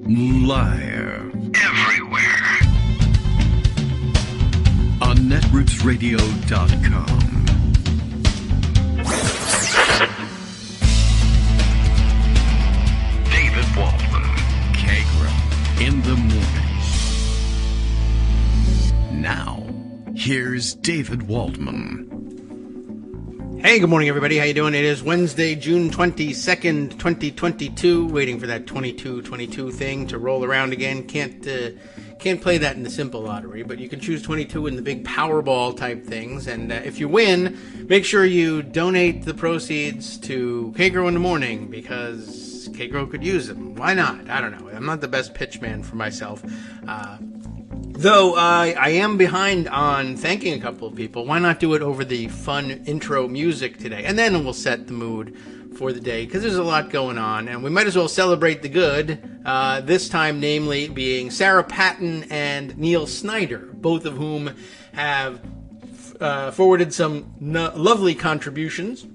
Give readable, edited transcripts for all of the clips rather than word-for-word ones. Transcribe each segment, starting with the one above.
Live. Everywhere. On netrootsradio.com. David Waldman. Kagro. In the morning. Now, here's David Waldman. Hey, good morning, everybody. How you doing? It is Wednesday, June 22nd, 2022. Waiting for that 22-22 thing to roll around again. Can't play that in the simple lottery, but you can choose 22 in the big Powerball type things. And if you win, make sure you donate the proceeds to Kagro in the morning, because Kagro could use them. Why not? I don't know. I'm not the best pitch man for myself. Though I am behind on thanking a couple of people. Why not do it over the fun intro music today? And then we'll set the mood for the day, because there's a lot going on, and we might as well celebrate the good, this time namely being Sarah Patton and Neil Snyder, both of whom have forwarded some lovely contributions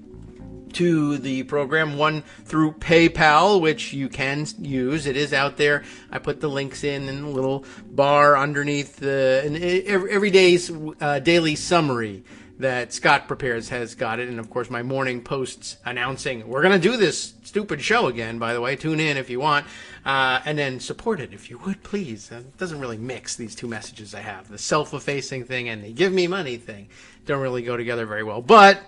to the program, one through PayPal, which you can use. It is out there. I put the links in a little bar underneath every day's daily summary that Scott prepares has got it. And, of course, my morning posts announcing we're going to do this stupid show again, by the way. Tune in if you want. And then support it if you would, please. It doesn't really mix, these two messages I have. The self-effacing thing and the give me money thing don't really go together very well. But,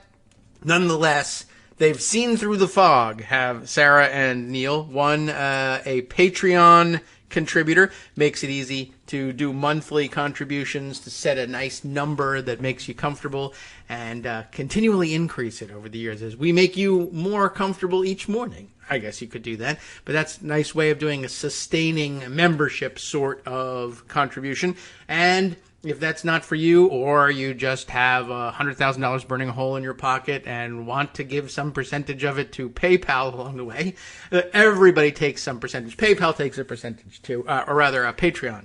nonetheless, they've seen through the fog, have Sarah and Neil. One, a Patreon contributor, makes it easy to do monthly contributions, to set a nice number that makes you comfortable, and continually increase it over the years as we make you more comfortable each morning. I guess you could do that, but that's a nice way of doing a sustaining membership sort of contribution. And if that's not for you, or you just have $100,000 burning a hole in your pocket and want to give some percentage of it to PayPal along the way, everybody takes some percentage. PayPal takes a percentage too, or rather, Patreon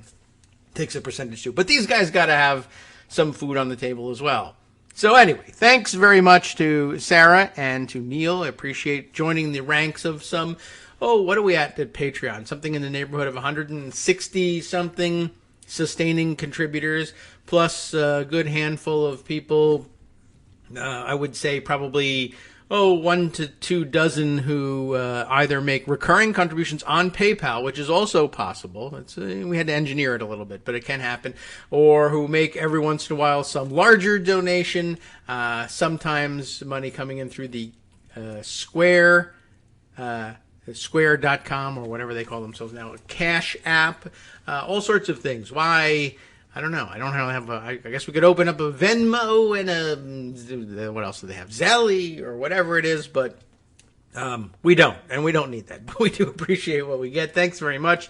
takes a percentage too. But these guys got to have some food on the table as well. So anyway, thanks very much to Sarah and to Neil. I appreciate joining the ranks of some, what are we at Patreon? Something in the neighborhood of 160-something sustaining contributors, plus a good handful of people, I would say probably 1 to 2 dozen who either make recurring contributions on PayPal, which is also possible. We had to engineer it a little bit, but it can happen. Or who make every once in a while some larger donation, sometimes money coming in through the Square, Square.com or whatever they call themselves now, a Cash App, all sorts of things. Why? I don't know. I don't really have I guess we could open up a Venmo and what else do they have? Zelle or whatever it is, but we don't, and we don't need that. But we do appreciate what we get. Thanks very much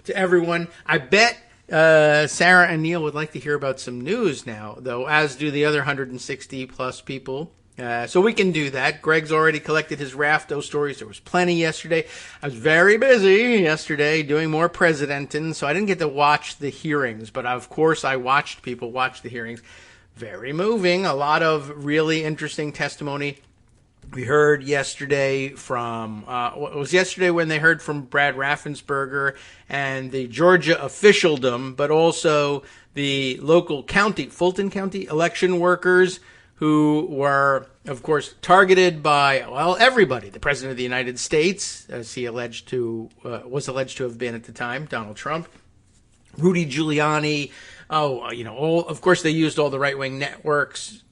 to everyone. I bet Sarah and Neil would like to hear about some news now, though, as do the other 160 plus people. So we can do that. Greg's already collected his raft of stories. There was plenty yesterday. I was very busy yesterday doing more presidenting, so I didn't get to watch the hearings. But, of course, I watched people watch the hearings. Very moving. A lot of really interesting testimony. We heard yesterday from, it was yesterday when they heard from Brad Raffensperger and the Georgia officialdom, but also the local county, Fulton County election workers, who were, of course, targeted by, everybody. The President of the United States, as he was alleged to have been at the time, Donald Trump, Rudy Giuliani. Of course, they used all the right-wing networks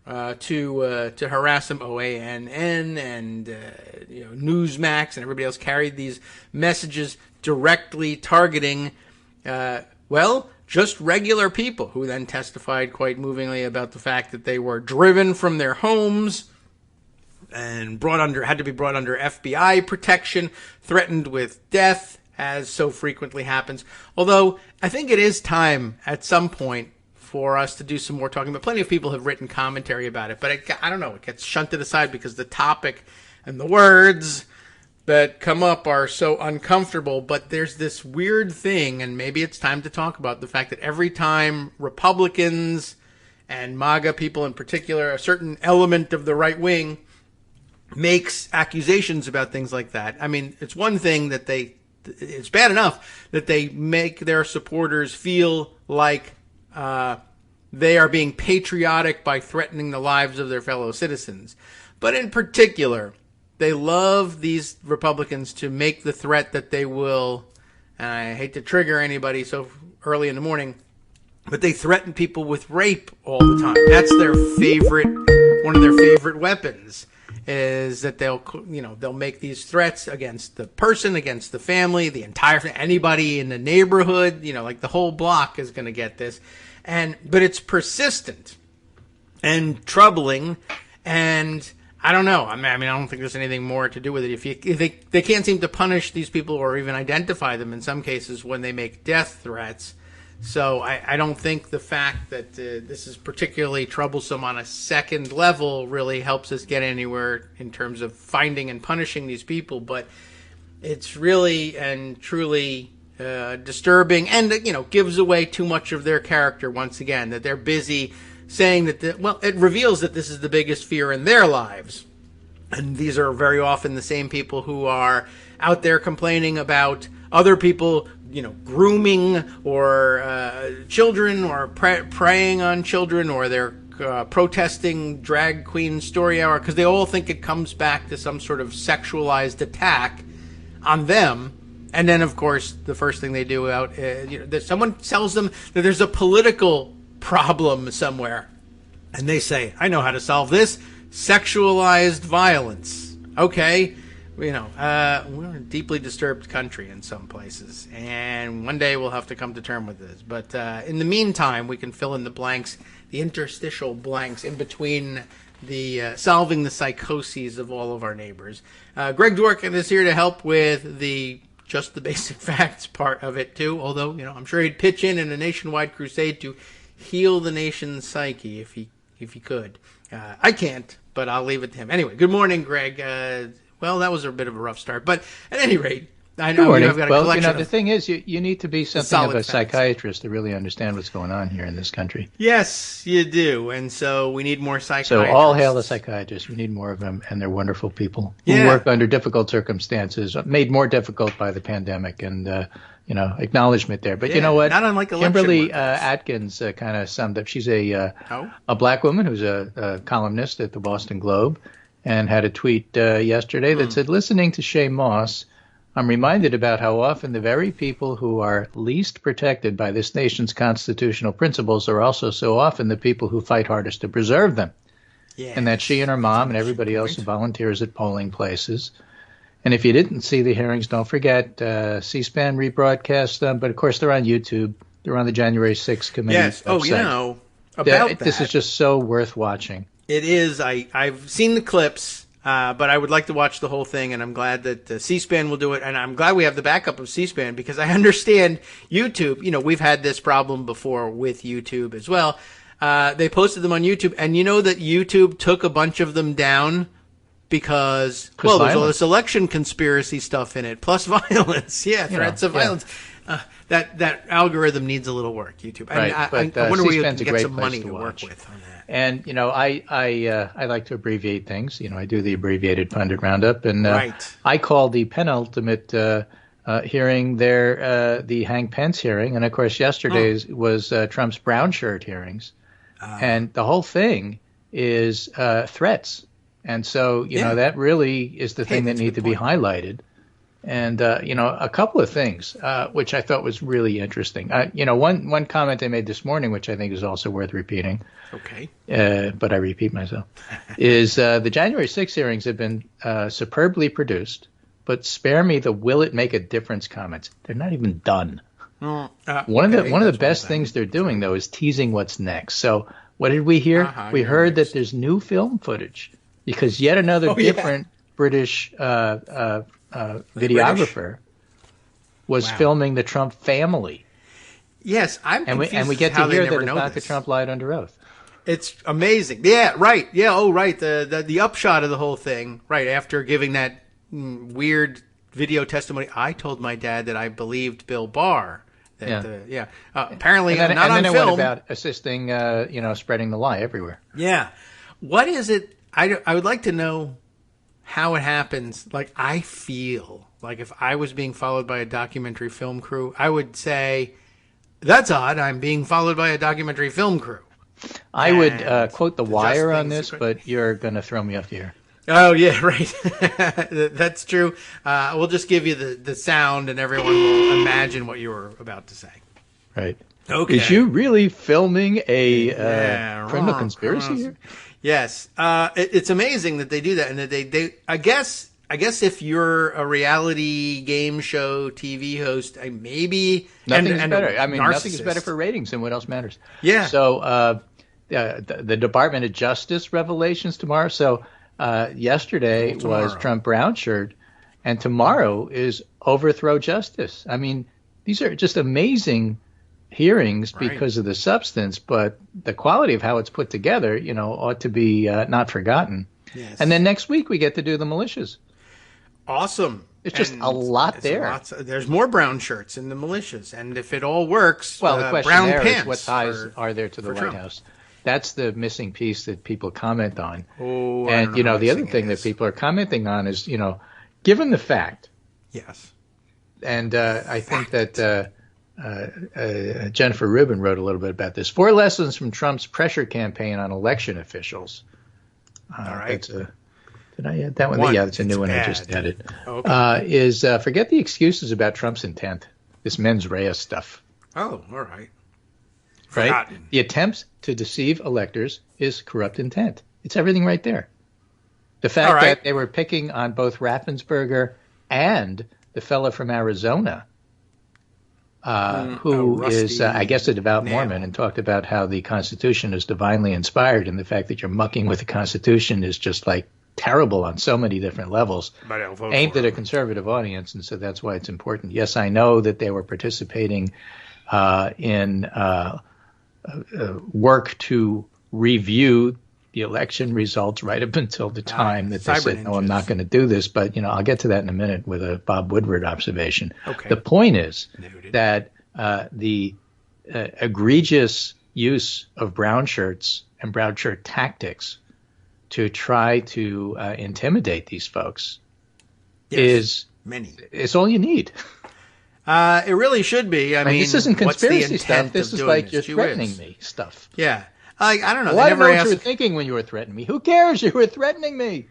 to harass him. OANN and Newsmax and everybody else carried these messages directly targeting, just regular people, who then testified quite movingly about the fact that they were driven from their homes and had to be brought under FBI protection, threatened with death, as so frequently happens. Although I think it is time at some point for us to do some more talking. But plenty of people have written commentary about it. But I don't know, it gets shunted aside because the topic and the words that come up are so uncomfortable. But there's this weird thing, and maybe it's time to talk about the fact that every time Republicans and MAGA people in particular, a certain element of the right wing, makes accusations about things like that. I mean, it's one thing that they it's bad enough that they make their supporters feel like they are being patriotic by threatening the lives of their fellow citizens. But in particular, they love these Republicans to make the threat that they will, and I hate to trigger anybody so early in the morning, but they threaten people with rape all the time. That's one of their favorite weapons, is that they'll make these threats against the person, against the family, anybody in the neighborhood, like the whole block is going to get this. But it's persistent and troubling, and I don't know. I don't think there's anything more to do with it. If they can't seem to punish these people or even identify them in some cases when they make death threats. So I don't think the fact that this is particularly troublesome on a second level really helps us get anywhere in terms of finding and punishing these people. But it's really and truly disturbing, and gives away too much of their character once again, that they're busy saying that it reveals that this is the biggest fear in their lives. And these are very often the same people who are out there complaining about other people, grooming or children, or preying on children, or they're protesting drag queen story hour, because they all think it comes back to some sort of sexualized attack on them. And then, of course, the first thing they do that someone tells them that there's a political problem somewhere, and they say, "I know how to solve this: sexualized violence." Okay, we're a deeply disturbed country in some places, and one day we'll have to come to terms with this. But in the meantime, we can fill in the blanks, the interstitial blanks in between the solving the psychoses of all of our neighbors. Greg Dworkin is here to help with just the basic facts part of it too, although I'm sure he'd pitch in a nationwide crusade to heal the nation's psyche if he could. I can't, but I'll leave it to him. Anyway, good morning, Greg. Well, that was a bit of a rough start, but at any rate, I know I've got a collection. The thing is, you need to be something of a psychiatrist to really understand what's going on here in this country. Yes, you do, and so we need more psychiatrists. So all hail the psychiatrists. We need more of them, and they're wonderful people who work under difficult circumstances, made more difficult by the pandemic, and acknowledgement there. But you know what? Not unlike Kimberly Atkins kind of summed up. She's a black woman who's a columnist at the Boston Globe, and had a tweet yesterday that said, "Listening to Shay Moss, I'm reminded about how often the very people who are least protected by this nation's constitutional principles are also so often the people who fight hardest to preserve them." Yes. And that she and her mom and everybody else who volunteers at polling places. And if you didn't see the hearings, don't forget, C-SPAN rebroadcast them. But, of course, they're on YouTube. They're on the January 6th committee website. About that. This is just so worth watching. It is. I've seen the clips, but I would like to watch the whole thing, and I'm glad that C-SPAN will do it. And I'm glad we have the backup of C-SPAN, because I understand YouTube. We've had this problem before with YouTube as well. They posted them on YouTube, and that YouTube took a bunch of them down because there's all this election conspiracy stuff in it, plus violence. Yeah, threats of violence. That algorithm needs a little work, YouTube. Right, I wonder where you can get some money to work with on that. And I like to abbreviate things. I do the abbreviated pundit roundup, and I call the penultimate hearing there the Hank Pence hearing, and of course yesterday's was Trump's brown shirt hearings, and the whole thing is threats. And so, that really is the thing that need to be highlighted. And, a couple of things, which I thought was really interesting. One comment I made this morning, which I think is also worth repeating. Okay. But I repeat myself, is the January 6 hearings have been superbly produced, but spare me the will it make a difference comments. They're not even done. One of the best things they're doing, though, is teasing what's next. So what did we hear? We heard that there's new film footage. Because yet another different British videographer was filming the Trump family. Yes, I'm confused. And we get to hear that Ivanka Trump lied under oath. It's amazing. Yeah, right. Yeah, right. The upshot of the whole thing, right, after giving that weird video testimony, I told my dad that I believed Bill Barr. Apparently not on film. And then it went about assisting, spreading the lie everywhere. Yeah. What is it? I would like to know how it happens, like I feel like if I was being followed by a documentary film crew, I would say, that's odd. I'm being followed by a documentary film crew. I would quote The Wire on this, but you're going to throw me off the air. Oh, yeah, right. That's true. We'll just give you the sound and everyone will imagine what you were about to say. Right. Okay. Is you really filming a criminal conspiracy here? Yes. It's amazing that they do that. And that they I guess if you're a reality game show TV host, maybe nothing's better. I mean, nothing is better for ratings than what else matters. Yeah. So the Department of Justice revelations tomorrow. So yesterday was Trump brown shirt, and tomorrow is overthrow justice. I mean, these are just amazing hearings because of the substance, but the quality of how it's put together, ought to be not forgotten. Yes. And then next week we get to do the militias. Awesome. It's just a lot there. There's more brown shirts in the militias, and if it all works, well, the question brown there pants is what ties are there to the White Trump. House? That's the missing piece that people comment on. Oh, and the other thing that people are commenting on is, given the fact. Yes. And I think that Jennifer Rubin wrote a little bit about this. 4 lessons from Trump's pressure campaign on election officials. All right. Did I add that one? Yeah, it's a new one I just added. Okay. Is forget the excuses about Trump's intent, this mens rea stuff. Oh, all right. Right? Forgotten. The attempts to deceive electors is corrupt intent. It's everything right there. The fact that they were picking on both Raffensperger and the fellow from Arizona, who is, I guess, a devout Mormon, and talked about how the Constitution is divinely inspired, and the fact that you're mucking with the Constitution is just like terrible on so many different levels, aimed at a conservative audience, and so that's why it's important. Yes, I know that they were participating in work to review the election results right up until the time that they said, no, I'm not going to do this. But, I'll get to that in a minute with a Bob Woodward observation. Okay. The point is that the egregious use of brown shirts and brown shirt tactics to try to intimidate these folks is all you need. It really should be. I mean, this isn't conspiracy stuff. This is like you're threatening me stuff. Yeah. I don't know. Well, I don't know what you were thinking when you were threatening me. Who cares? You were threatening me.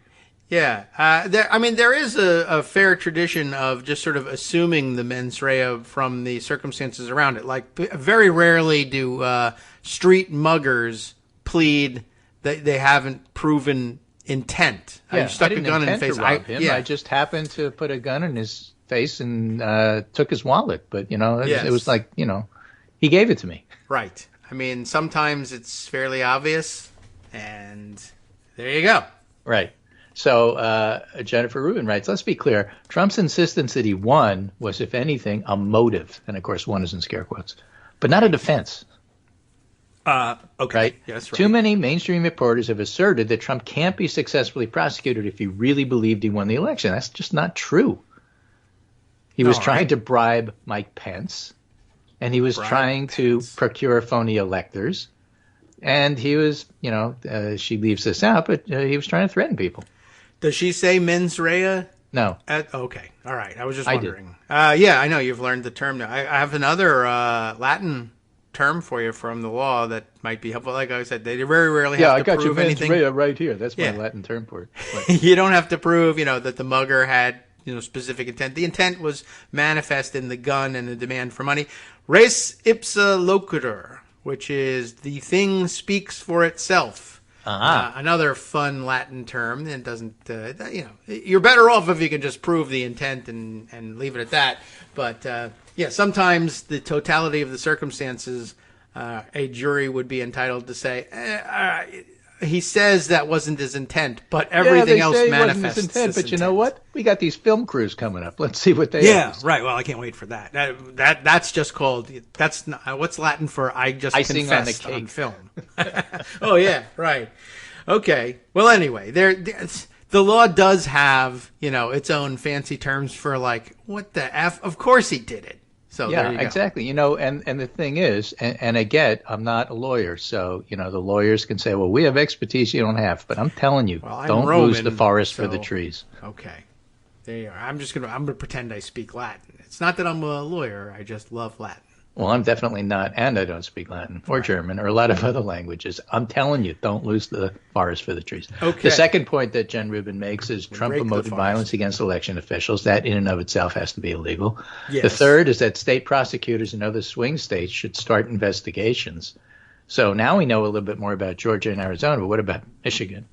Yeah. There is a fair tradition of just sort of assuming the mens rea from the circumstances around it. Like, very rarely do street muggers plead that they haven't proven intent. Yeah, I stuck a gun in his face. I just happened to put a gun in his face and took his wallet. But, it was like, he gave it to me. Right. I mean, sometimes it's fairly obvious, and there you go. Right. So Jennifer Rubin writes, let's be clear. Trump's insistence that he won was, if anything, a motive. And, of course, one is in scare quotes. But not a defense. Okay. Right? Yes, right. Too many mainstream reporters have asserted that Trump can't be successfully prosecuted if he really believed he won the election. That's just not true. He was trying to bribe Mike Pence. And he was trying to procure phony electors. And he was, she leaves this out, but he was trying to threaten people. Does she say mens rea? No. Okay. All right. I was just wondering. Yeah, I know you've learned the term now. I have another Latin term for you from the law that might be helpful. Like I said, they very rarely have to prove anything. Yeah, I got your mens rea right here. That's my Latin term for it. You don't have to prove, that the mugger had, specific intent. The intent was manifest in the gun and the demand for money. Res ipsa loquitur, which is the thing speaks for itself. Another fun Latin term. It doesn't, you're better off if you can just prove the intent and leave it at that. But, sometimes the totality of the circumstances, a jury would be entitled to say, he says that wasn't his intent, but everything else manifests wasn't his intent. But you know what? We got these film crews coming up. Let's see what they have. Right. Well, I can't wait for that. That's just called. That's not, what's Latin for? I just icing confessed on the cake. on film. Oh yeah. Right. Okay. Well, anyway, the law does have its own fancy terms for like what the f. Of course he did it. So yeah, there you go. exactly. And the thing is, and I'm not a lawyer, so the lawyers can say, well, we have expertise you don't have, but I'm telling you, Well, I'm don't Roman, lose the forest for the so trees. okay. There you are. I'm gonna pretend I speak Latin. It's not that I'm a lawyer. I just love Latin. Well, I'm definitely not, and I don't speak Latin or German or a lot of other languages. I'm telling you, don't lose the forest for the trees. Okay. The second point that Jen Rubin makes is Trump break the promoted forest. violence against election officials. That in and of itself has to be illegal. Yes. The third is that state prosecutors in other swing states should start investigations. So now we know a little bit more about Georgia and Arizona, but what about Michigan?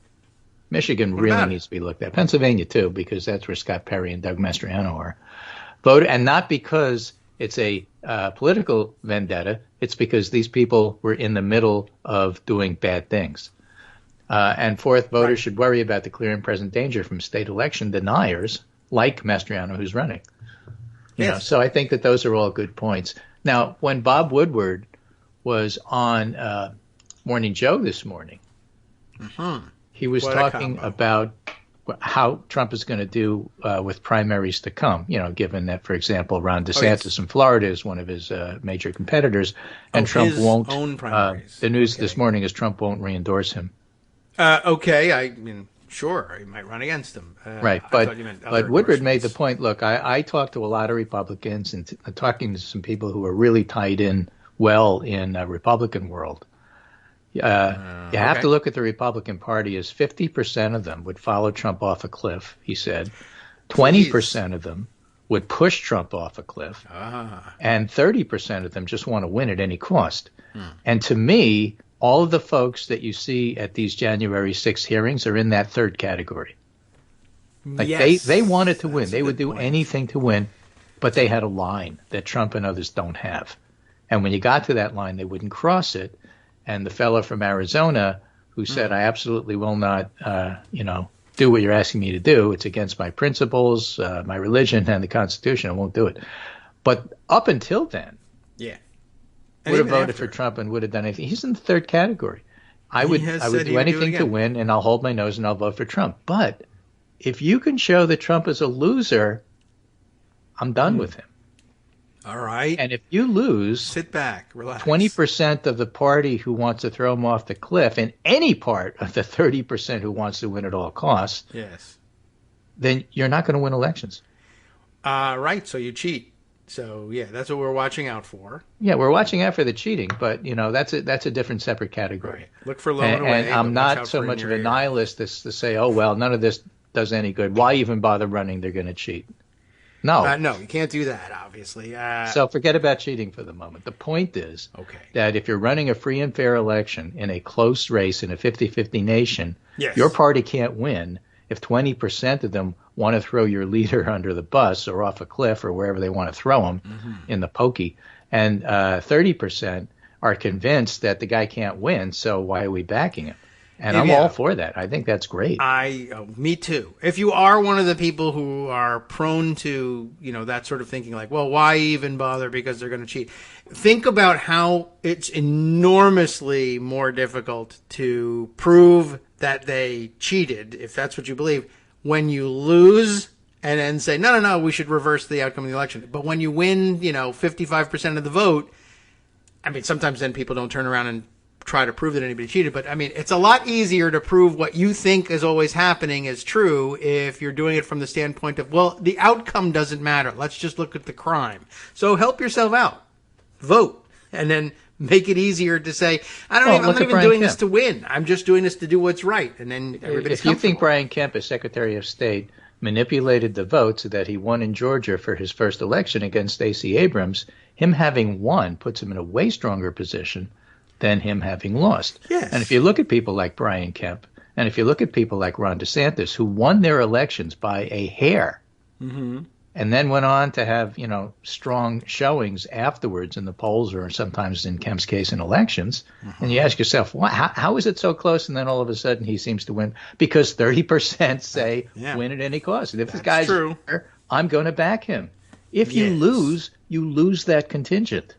Michigan really needs to be looked at. Pennsylvania, too, because that's where Scott Perry and Doug Mastriano are. And not because it's a political vendetta. It's because these people were in the middle of doing bad things. And fourth, voters should worry about the clear and present danger from state election deniers like Mastriano, who's running. So I think that those are all good points. Now, when Bob Woodward was on Morning Joe this morning, he was talking about how Trump is going to do with primaries to come, given that, for example, Ron DeSantis in Florida is one of his major competitors, and Trump won't. Own primaries. The news this morning is Trump won't re-endorse him. Okay, I mean, sure, he might run against him. Right, but Woodward made the point, look, I talked to a lot of Republicans and talking to some people who are really tied in well in Republican world. You have to look at the Republican Party as 50% of them would follow Trump off a cliff, he said. 20% of them would push Trump off a cliff. And 30% of them just want to win at any cost. And to me, all of the folks that you see at these January 6th hearings are in that third category. Like they wanted to win. They would do anything to win, but they had a line that Trump and others don't have. And when you got to that line, they wouldn't cross it. And the fellow from Arizona who said, I absolutely will not, do what you're asking me to do. It's against my principles, my religion, and the Constitution. I won't do it. But up until then, would have voted for Trump and would have done anything. He's in the third category. I would do anything to win, and I'll hold my nose and I'll vote for Trump. But if you can show that Trump is a loser, I'm done with him. All right. And if you lose, sit back, relax. 20% of the party who wants to throw him off the cliff and any part of the 30% who wants to win at all costs, then you're not going to win elections. Right. So you cheat. So, that's what we're watching out for. Yeah, we're watching out for the cheating, but, that's a different separate category. Right. Look for low and away. And I'm not so much of a nihilist as to say, oh, well, none of this does any good. Why even bother running? They're going to cheat. No. No, you can't do that, obviously. So forget about cheating for the moment. The point is that if you're running a free and fair election in a close race in a 50-50 nation, your party can't win if 20% of them want to throw your leader under the bus or off a cliff or wherever they want to throw him in the pokey, and 30% are convinced that the guy can't win, so why are we backing him? And I'm all for that. I think that's great. Me too. If you are one of the people who are prone to, that sort of thinking, like, well, why even bother because they're going to cheat? Think about how it's enormously more difficult to prove that they cheated, if that's what you believe, when you lose and then say, no, we should reverse the outcome of the election. But when you win, 55% of the vote, I mean, sometimes then people don't turn around and try to prove that anybody cheated, but I mean, it's a lot easier to prove what you think is always happening is true if you're doing it from the standpoint of, well, the outcome doesn't matter. Let's just look at the crime. So help yourself out. Vote. And then make it easier to say, I'm not even doing this to win. I'm just doing this to do what's right. And then everybody's If you think Brian Kemp, as Secretary of State, manipulated the vote so that he won in Georgia for his first election against Stacey Abrams, him having won puts him in a way stronger position than him having lost. Yes. And if you look at people like Brian Kemp, and if you look at people like Ron DeSantis, who won their elections by a hair, and then went on to have, strong showings afterwards in the polls, or sometimes in Kemp's case in elections, and you ask yourself, how is it so close? And then all of a sudden he seems to win because 30% say win at any cost. And if this guy's there, I'm going to back him. If you lose that contingent.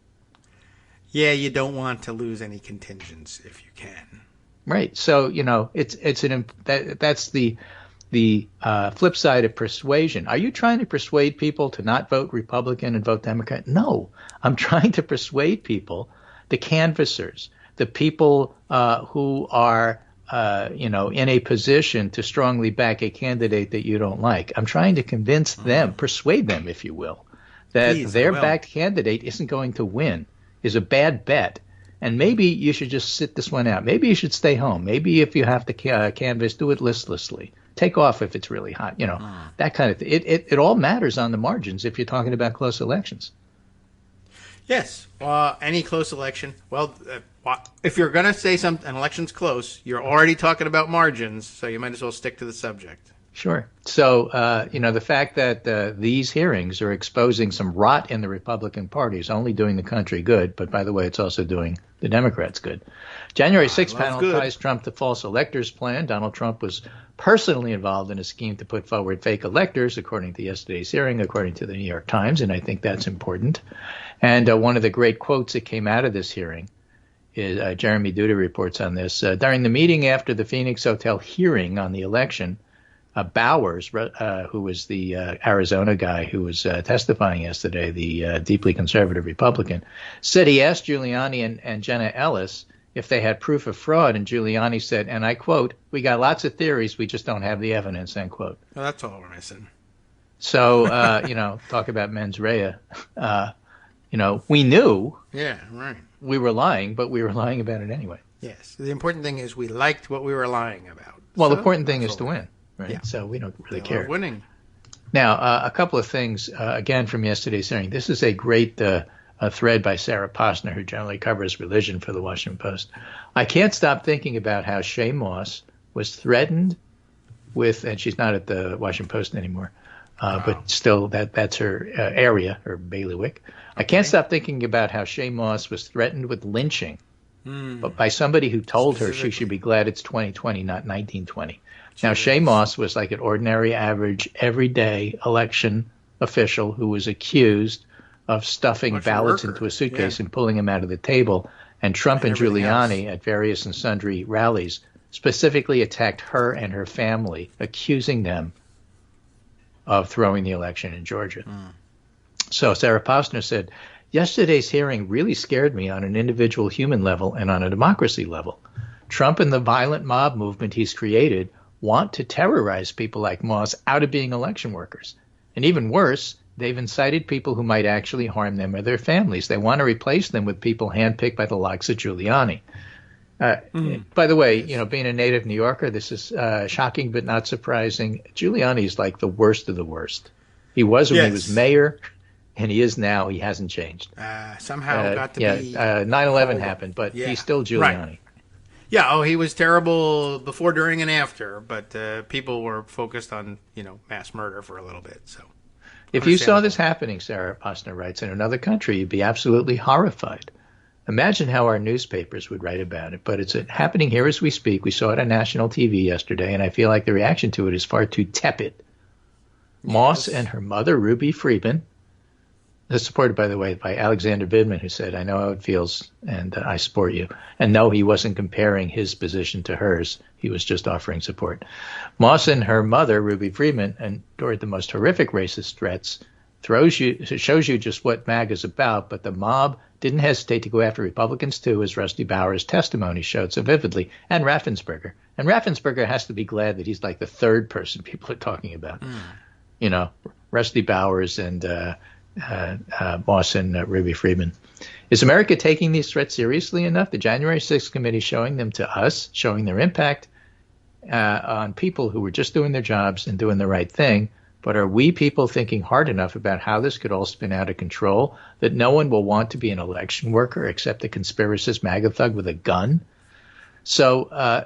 Yeah, you don't want to lose any contingents if you can. Right. So, that's the the flip side of persuasion. Are you trying to persuade people to not vote Republican and vote Democrat? No, I'm trying to persuade people, the canvassers, the people who are, in a position to strongly back a candidate that you don't like. I'm trying to convince them, persuade them, if you will, that their backed candidate isn't going to win, is a bad bet. And maybe you should just sit this one out. Maybe you should stay home. Maybe if you have to canvass, do it listlessly. Take off if it's really hot, that kind of thing. It all matters on the margins if you're talking about close elections. Yes, any close election. Well, if you're going to say an election's close, you're already talking about margins, so you might as well stick to the subject. Sure. So, the fact that these hearings are exposing some rot in the Republican Party is only doing the country good. But by the way, it's also doing the Democrats good. January 6th panel ties Trump to false electors plan. Donald Trump was personally involved in a scheme to put forward fake electors, according to yesterday's hearing, according to the New York Times. And I think that's important. And one of the great quotes that came out of this hearing is Jeremy Duda reports on this. During the meeting after the Phoenix Hotel hearing on the election, Bowers, who was the Arizona guy who was testifying yesterday, the deeply conservative Republican, said he asked Giuliani and Jenna Ellis if they had proof of fraud, and Giuliani said, and I quote, "We got lots of theories, we just don't have the evidence," end quote. Well, that's all we're missing. So, talk about mens rea. We knew we were lying, but we were lying about it anyway. Yes. The important thing is we liked what we were lying about. Well, the important thing is to win. Right. Yeah. So we don't really care. We're winning. Now, a couple of things, again, from yesterday's hearing. This is a great thread by Sarah Posner, who generally covers religion for the Washington Post. I can't stop thinking about how Shay Moss was threatened with, and she's not at the Washington Post anymore, but still that's her area, her bailiwick. Okay. I can't stop thinking about how Shay Moss was threatened with lynching, but by somebody who told her she should be glad it's 2020, not 1920. Now, Shay Moss was like an ordinary, average, everyday election official who was accused of stuffing ballots into a suitcase and pulling them out of the table. And Trump and Giuliani at various and sundry rallies specifically attacked her and her family, accusing them of throwing the election in Georgia. So Sarah Posner said, yesterday's hearing really scared me on an individual human level and on a democracy level. Trump and the violent mob movement he's created want to terrorize people like Moss out of being election workers. And even worse, they've incited people who might actually harm them or their families. They want to replace them with people handpicked by the likes of Giuliani. By the way, being a native New Yorker, this is shocking but not surprising. Giuliani is like the worst of the worst. He was when he was mayor, and he is now. He hasn't changed. Somehow got to be... 9/11 happened, but he's still Giuliani. Right. Yeah, he was terrible before, during, and after, but people were focused on, mass murder for a little bit. So, if you saw this happening, Sarah Posner writes, in another country, you'd be absolutely horrified. Imagine how our newspapers would write about it, but it's happening here as we speak. We saw it on national TV yesterday, and I feel like the reaction to it is far too tepid. Moss and her mother, Ruby Friedman, supported, by the way, by Alexander Vidman, who said, I know how it feels, and I support you. And no, he wasn't comparing his position to hers. He was just offering support. Moss and her mother, Ruby Friedman, endured the most horrific racist threats, shows you just what MAG is about, but the mob didn't hesitate to go after Republicans, too, as Rusty Bowers' testimony showed so vividly, and Raffensperger. And Raffensperger has to be glad that he's like the third person people are talking about. Rusty Bowers and... Moss and Ruby Friedman. Is America taking these threats seriously enough? The January 6th committee showing them to us, showing their impact on people who were just doing their jobs and doing the right thing. But are we people thinking hard enough about how this could all spin out of control that no one will want to be an election worker except a conspiracist MAGA thug with a gun? So,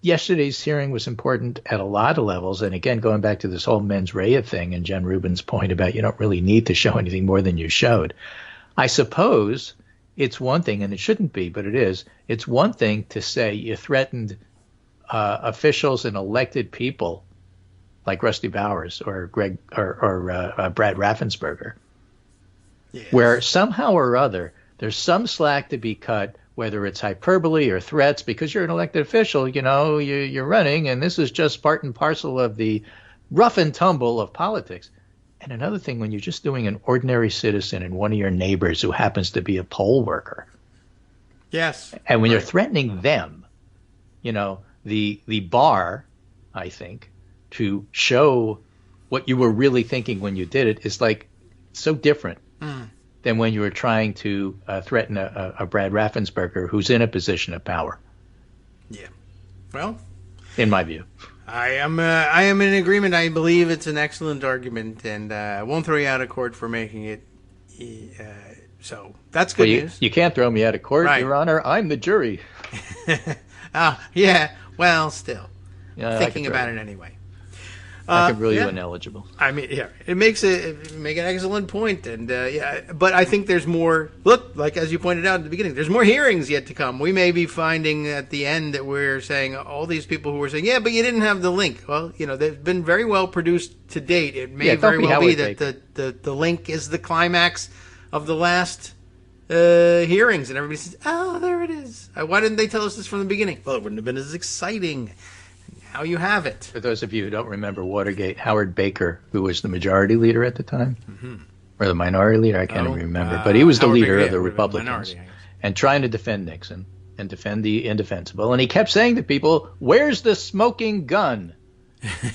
yesterday's hearing was important at a lot of levels. And again, going back to this whole mens rea thing and Jen Rubin's point about you don't really need to show anything more than you showed. I suppose it's one thing, and it shouldn't be, but it is. It's one thing to say you threatened officials and elected people like Rusty Bowers or Brad Raffensperger, where somehow or other there's some slack to be cut whether it's hyperbole or threats, because you're an elected official, you're running, and this is just part and parcel of the rough and tumble of politics. And another thing, when you're just doing an ordinary citizen and one of your neighbors who happens to be a poll worker. Yes. And when you're threatening them, the bar, I think, to show what you were really thinking when you did it is like so different than when you were trying to threaten a Brad Raffensperger who's in a position of power. Yeah. Well, in my view. I am in agreement. I believe it's an excellent argument, and I won't throw you out of court for making it. So that's good news. You can't throw me out of court, right. Your Honor. I'm the jury. Yeah. Well, still thinking about it anyway. I can rule you ineligible. I mean, yeah, it make an excellent point, and but I think there's more. Look, like as you pointed out at the beginning, there's more hearings yet to come. We may be finding at the end that we're saying all these people who were saying, yeah, but you didn't have the link. Well, they've been very well produced to date. It may very well be that the link is the climax of the last hearings, and everybody says, oh, there it is. Why didn't they tell us this from the beginning? Well, it wouldn't have been as exciting. Now you have it. For those of you who don't remember Watergate, Howard Baker, who was the majority leader at the time, or the minority leader, I can't even remember, but he was the leader of the Republicans, and trying to defend Nixon and defend the indefensible. And he kept saying to people, where's the smoking gun?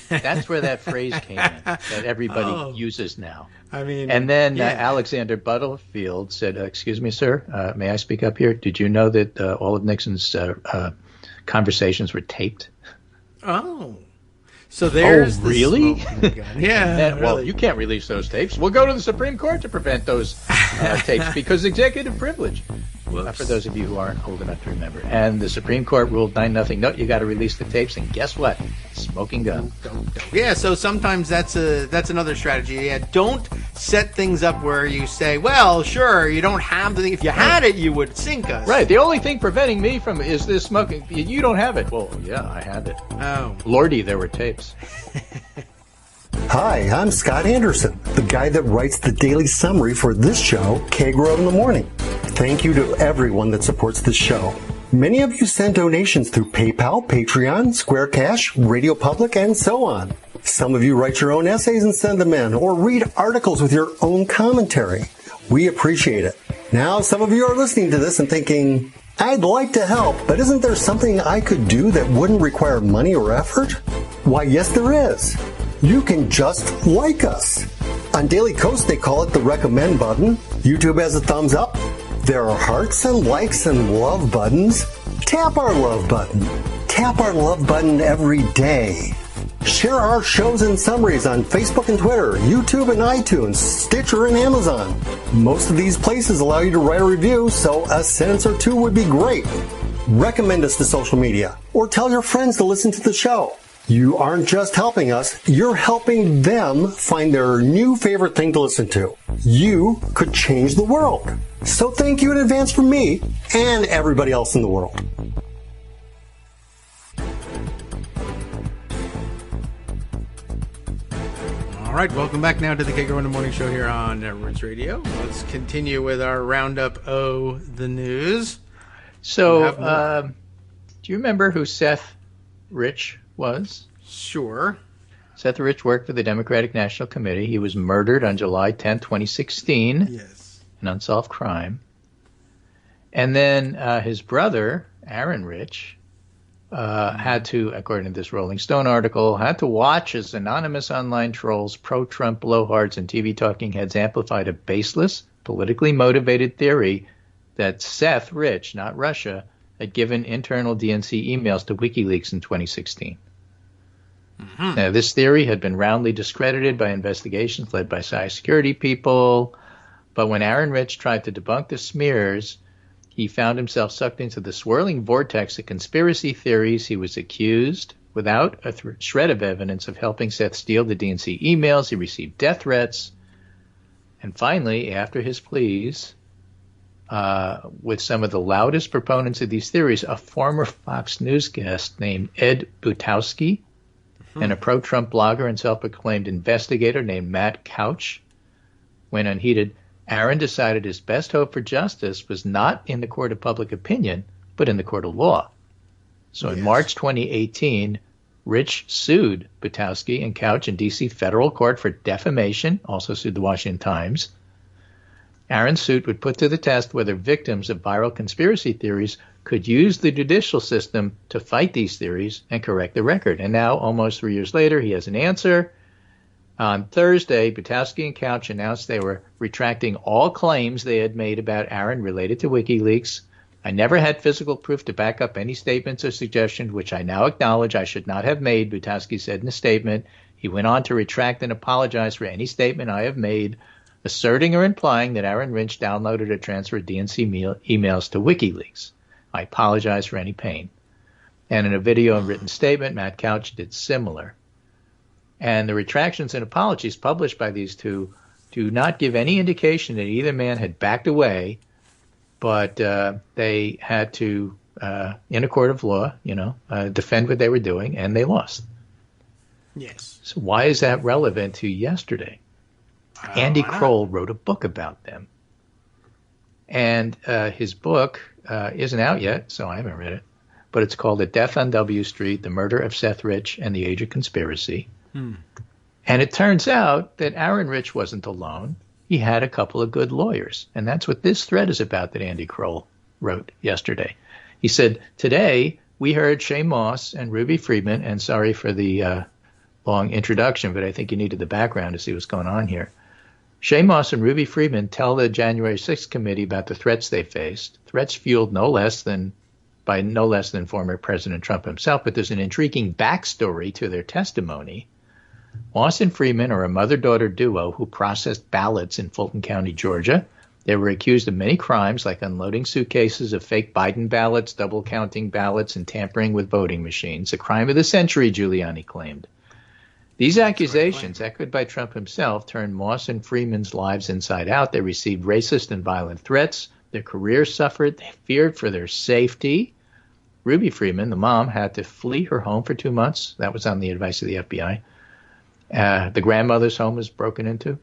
That's where that phrase came in, that everybody uses now. I mean, and then Alexander Butterfield said, excuse me, sir, may I speak up here? Did you know that all of Nixon's conversations were taped? Oh, so there's really? Yeah. Well, you can't release those tapes. We'll go to the Supreme Court to prevent those tapes because executive privilege. For those of you who aren't old enough to remember. And the Supreme Court ruled 9-0. No, you got to release the tapes. And guess what? Smoking gun. Yeah, so sometimes that's another strategy. Yeah, don't set things up where you say, well, sure, you don't have the thing. If you had it, you would sink us. Right. The only thing preventing me from is this smoking. You don't have it. Well, yeah, I have it. Oh. Lordy, there were tapes. Hi, I'm Scott Anderson, the guy that writes the daily summary for this show, Kagro in the Morning. Thank you to everyone that supports this show. Many of you send donations through PayPal, Patreon, Square Cash, Radio Public, and so on. Some of you write your own essays and send them in, or read articles with your own commentary. We appreciate it. Now, some of you are listening to this and thinking, I'd like to help, but isn't there something I could do that wouldn't require money or effort? Why, yes, there is. You can just like us. On Daily Kos, they call it the recommend button. YouTube has a thumbs up. There are hearts and likes and love buttons. Tap our love button. Tap our love button every day. Share our shows and summaries on Facebook and Twitter, YouTube and iTunes, Stitcher and Amazon. Most of these places allow you to write a review, so a sentence or two would be great. Recommend us to social media, or tell your friends to listen to the show. You aren't just helping us, you're helping them find their new favorite thing to listen to. You could change the world. So thank you in advance from me and everybody else in the world. All right, welcome back now to the Kagro in the Morning Show here on Networks Radio. Let's continue with our roundup of the news. So, do you remember who Seth Rich was? Sure. Seth Rich worked for the Democratic National Committee. He was murdered on July 10, 2016. Yes. An unsolved crime. And then his brother, Aaron Rich, had to, according to this Rolling Stone article, had to watch as anonymous online trolls, pro-Trump blowhards, and TV talking heads amplified a baseless, politically motivated theory that Seth Rich, not Russia, had given internal DNC emails to WikiLeaks in 2016. Mm-hmm. Now, this theory had been roundly discredited by investigations led by cybersecurity people, but when Aaron Rich tried to debunk the smears, he found himself sucked into the swirling vortex of conspiracy theories. He was accused, without a shred of evidence, of helping Seth steal the DNC emails. He received death threats. And finally, after his pleas, with some of the loudest proponents of these theories, a former Fox News guest named Ed Butowski, and a pro-Trump blogger and self-proclaimed investigator named Matt Couch went unheeded. Aaron decided his best hope for justice was not in the court of public opinion, but in the court of law. So in March 2018, Rich sued Butowski and Couch in D.C. federal court for defamation, also sued the Washington Times. Aaron's suit would put to the test whether victims of viral conspiracy theories could use the judicial system to fight these theories and correct the record. And now, almost 3 years later, he has an answer. On Thursday, Butowski and Couch announced they were retracting all claims they had made about Aaron related to WikiLeaks. I never had physical proof to back up any statements or suggestions, which I now acknowledge I should not have made, Butowski said in a statement. He went on to retract and apologize for any statement I have made, asserting or implying that Aaron Lynch downloaded or transferred DNC emails to WikiLeaks. I apologize for any pain. And in a video and written statement, Matt Couch did similar. And the retractions and apologies published by these two do not give any indication that either man had backed away, but they had to, in a court of law, defend what they were doing, and they lost. Yes. So why is that relevant to yesterday? Andy Kroll wrote a book about them. And his book isn't out yet, so I haven't read it. But it's called The Death on W Street, The Murder of Seth Rich and the Age of Conspiracy. And it turns out that Aaron Rich wasn't alone. He had a couple of good lawyers. And that's what this thread is about that Andy Kroll wrote yesterday. He said, today we heard Shay Moss and Ruby Friedman, and sorry for the long introduction, but I think you needed the background to see what's going on here. Shay Moss and Ruby Friedman tell the January 6th committee about the threats they faced, threats fueled no less than former President Trump himself, but there's an intriguing backstory to their testimony. Moss and Friedman are a mother-daughter duo who processed ballots in Fulton County, Georgia. They were accused of many crimes like unloading suitcases of fake Biden ballots, double counting ballots, and tampering with voting machines, a crime of the century, Giuliani claimed. These accusations, echoed by Trump himself, turned Moss and Friedman's lives inside out. They received racist and violent threats. Their careers suffered. They feared for their safety. Ruby Friedman, the mom, had to flee her home for 2 months. That was on the advice of the FBI. The grandmother's home was broken into.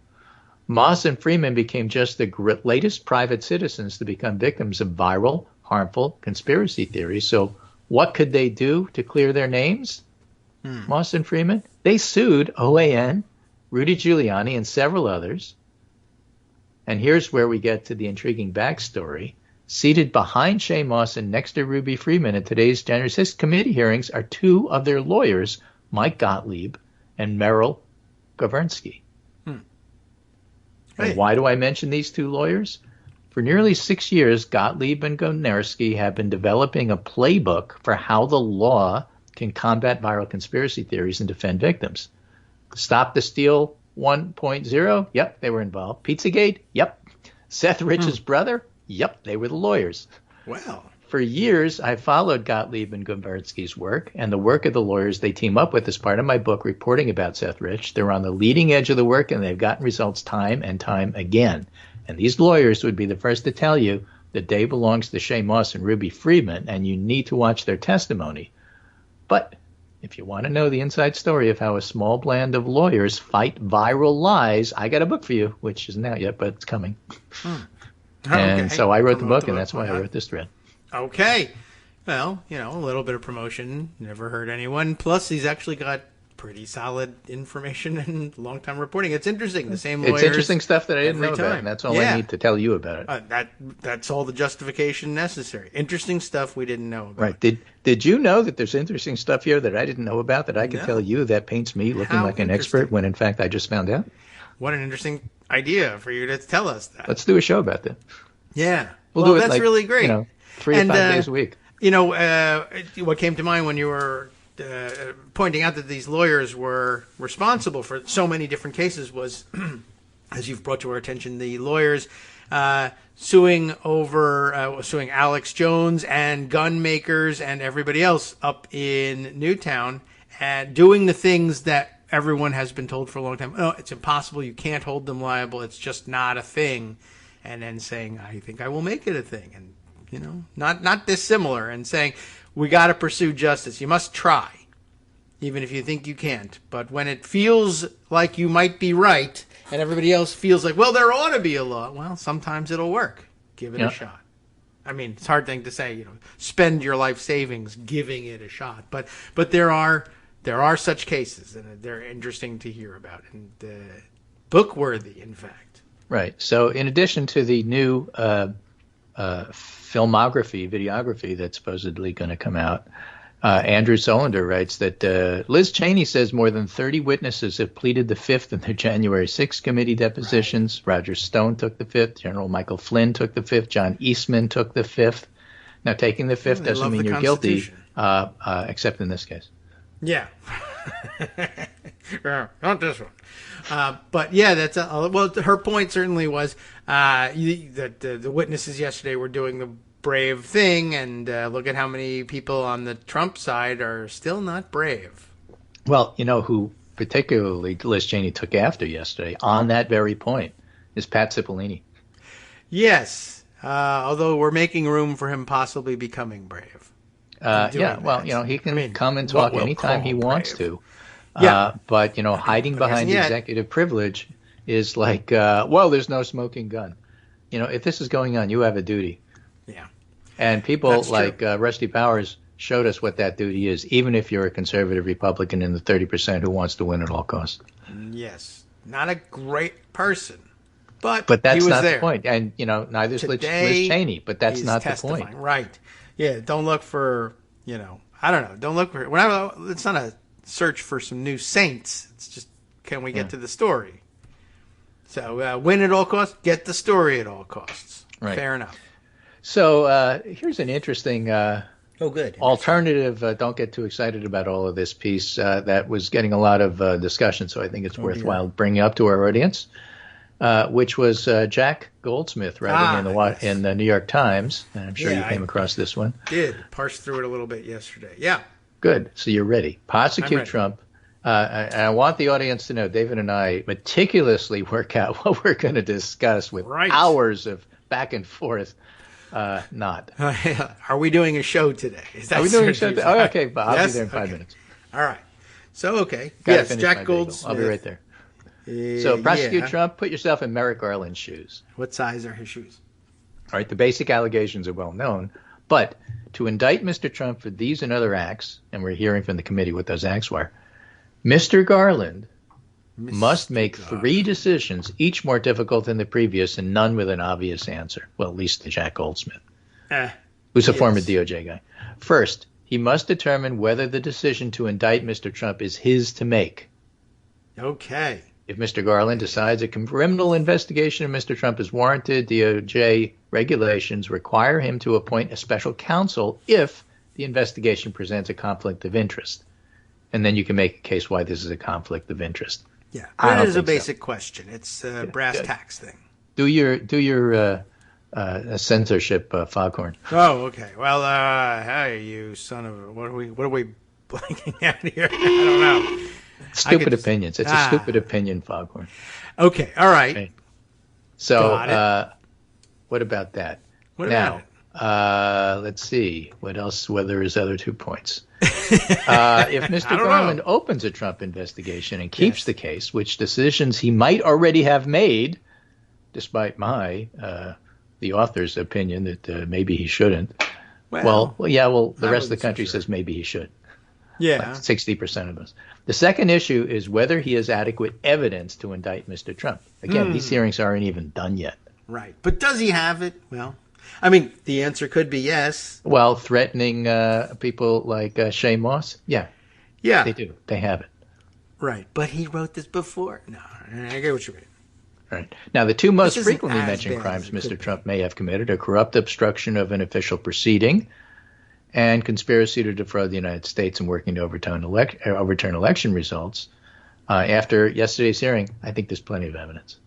Moss and Friedman became just the latest private citizens to become victims of viral, harmful conspiracy theories. So what could they do to clear their names? Moss and Friedman, they sued OAN, Rudy Giuliani, and several others. And here's where we get to the intriguing backstory. Seated behind Shay Moss and next to Ruby Friedman at today's January 6th committee hearings are two of their lawyers, Mike Gottlieb and Merrill Gavernsky. And why do I mention these two lawyers? For nearly 6 years, Gottlieb and Gavernsky have been developing a playbook for how the law can combat viral conspiracy theories and defend victims. Stop the Steal 1.0? Yep, they were involved. Pizzagate? Yep. Seth Rich's brother? Yep, they were the lawyers. Wow. For years, I followed Gottlieb and Gavernsky's work and the work of the lawyers they team up with as part of my book reporting about Seth Rich. They're on the leading edge of the work, and they've gotten results time and time again. And these lawyers would be the first to tell you the day belongs to Shay Moss and Ruby Friedman, and you need to watch their testimony. But if you want to know the inside story of how a small band of lawyers fight viral lies, I got a book for you, which isn't out yet, but it's coming. And so I wrote the book, and that's why I wrote this thread. Okay. Well, a little bit of promotion never hurt anyone. Plus, he's actually got pretty solid information and long-time reporting. It's interesting. The same lawyers. It's interesting stuff that I didn't know about, and that's all I need to tell you about it. That's all the justification necessary. Interesting stuff we didn't know about. Right. Did you know that there's interesting stuff here that I didn't know about that I could tell you that paints me looking like an expert when, in fact, I just found out? What an interesting idea for you to tell us that. Let's do a show about that. Yeah. We'll do it that's really great. 3 to 5 days a week. What came to mind when you were pointing out that these lawyers were responsible for so many different cases was, as you've brought to our attention, the lawyers suing Alex Jones and gun makers and everybody else up in Newtown, and doing the things that everyone has been told for a long time. Oh, it's impossible. You can't hold them liable. It's just not a thing. And then saying, I think I will make it a thing. And, not dissimilar, and saying, we got to pursue justice. You must try, even if you think you can't. But when it feels like you might be right, and everybody else feels like, well, there ought to be a law. Well, sometimes it'll work. Give it a shot. I mean, it's a hard thing to say, spend your life savings giving it a shot. But there are such cases, and they're interesting to hear about, and book-worthy, in fact. Right. So in addition to the new videography that's supposedly going to come out, Andrew Solander writes that Liz Cheney says more than 30 witnesses have pleaded the Fifth in their January 6th committee depositions. Right. Roger Stone took the Fifth. General Michael Flynn took the Fifth. John Eastman took the Fifth. Now, taking the Fifth doesn't mean you're guilty, except in this case. Yeah. Not this one. But yeah, that's well. Her point certainly was that the witnesses yesterday were doing the brave thing, and look at how many people on the Trump side are still not brave. Well, who particularly Liz Cheney took after yesterday on that very point is Pat Cipollini. Yes, although we're making room for him possibly becoming brave. He can come and talk anytime he wants to. But hiding behind executive privilege is like, there's no smoking gun. If this is going on, you have a duty. Yeah. And people like Rusty Powers showed us what that duty is, even if you're a conservative Republican in the 30% who wants to win at all costs. Yes. Not a great person. But that's he was not there. the point. And, neither is Liz Cheney, but that's not the point. Right. Yeah, don't look for, I don't know. Don't look for, it's not a search for some new saints. It's just, can we get to the story? So, win at all costs, get the story at all costs. Right. Fair enough. So, here's an interesting good alternative. Don't get too excited about all of this piece. That was getting a lot of discussion, so I think it's worthwhile bringing up to our audience. Which was Jack Goldsmith writing in the New York Times. And I'm sure you came across this one. Did parse through it a little bit yesterday. Yeah. Good. So you're ready. Prosecute Trump. And I want the audience to know David and I meticulously work out what we're going to discuss with hours of back and forth. Not. Are we doing a show today? Are we doing a show today? Oh, okay. But I'll be there in 5 minutes. All right. So, okay. Yes, Jack Goldsmith. I'll be right there. So prosecute Trump, put yourself in Merrick Garland's shoes. What size are his shoes? All right, the basic allegations are well known, but to indict Mr. Trump for these and other acts, and we're hearing from the committee what those acts were, Mr. Garland must make 3 decisions, each more difficult than the previous and none with an obvious answer. Well, at least the Jack Goldsmith, who's a former DOJ guy. First, he must determine whether the decision to indict Mr. Trump is his to make. Okay. If Mr. Garland decides a criminal investigation of Mr. Trump is warranted, DOJ regulations require him to appoint a special counsel if the investigation presents a conflict of interest. And then you can make a case why this is a conflict of interest. Yeah, that is a basic question. It's a brass tacks thing. Do your censorship, Foghorn. Oh, okay. Well, hey, you son of what are we blanking out here? I don't know. Stupid opinions. It's a stupid opinion, Foghorn. Okay, all right. So, what about that? What about it? Let's see. What else? Whether his other 2 points. If Mr. Garland opens a Trump investigation and keeps the case, which decisions he might already have made, despite the author's opinion that maybe he shouldn't. The rest of the country says maybe he should. Yeah. Like 60% of us. The second issue is whether he has adequate evidence to indict Mr. Trump. Again, these hearings aren't even done yet. Right. But does he have it? Well, I mean, the answer could be yes. Well, threatening people like Shay Moss? Yeah. Yeah. They do. They have it. Right. But he wrote this before. No, I get what you mean. Right. Now, the 2 most frequently mentioned crimes Mr. Trump may have committed are corrupt obstruction of an official proceeding and conspiracy to defraud the United States and working to overturn election results. After yesterday's hearing, I think there's plenty of evidence.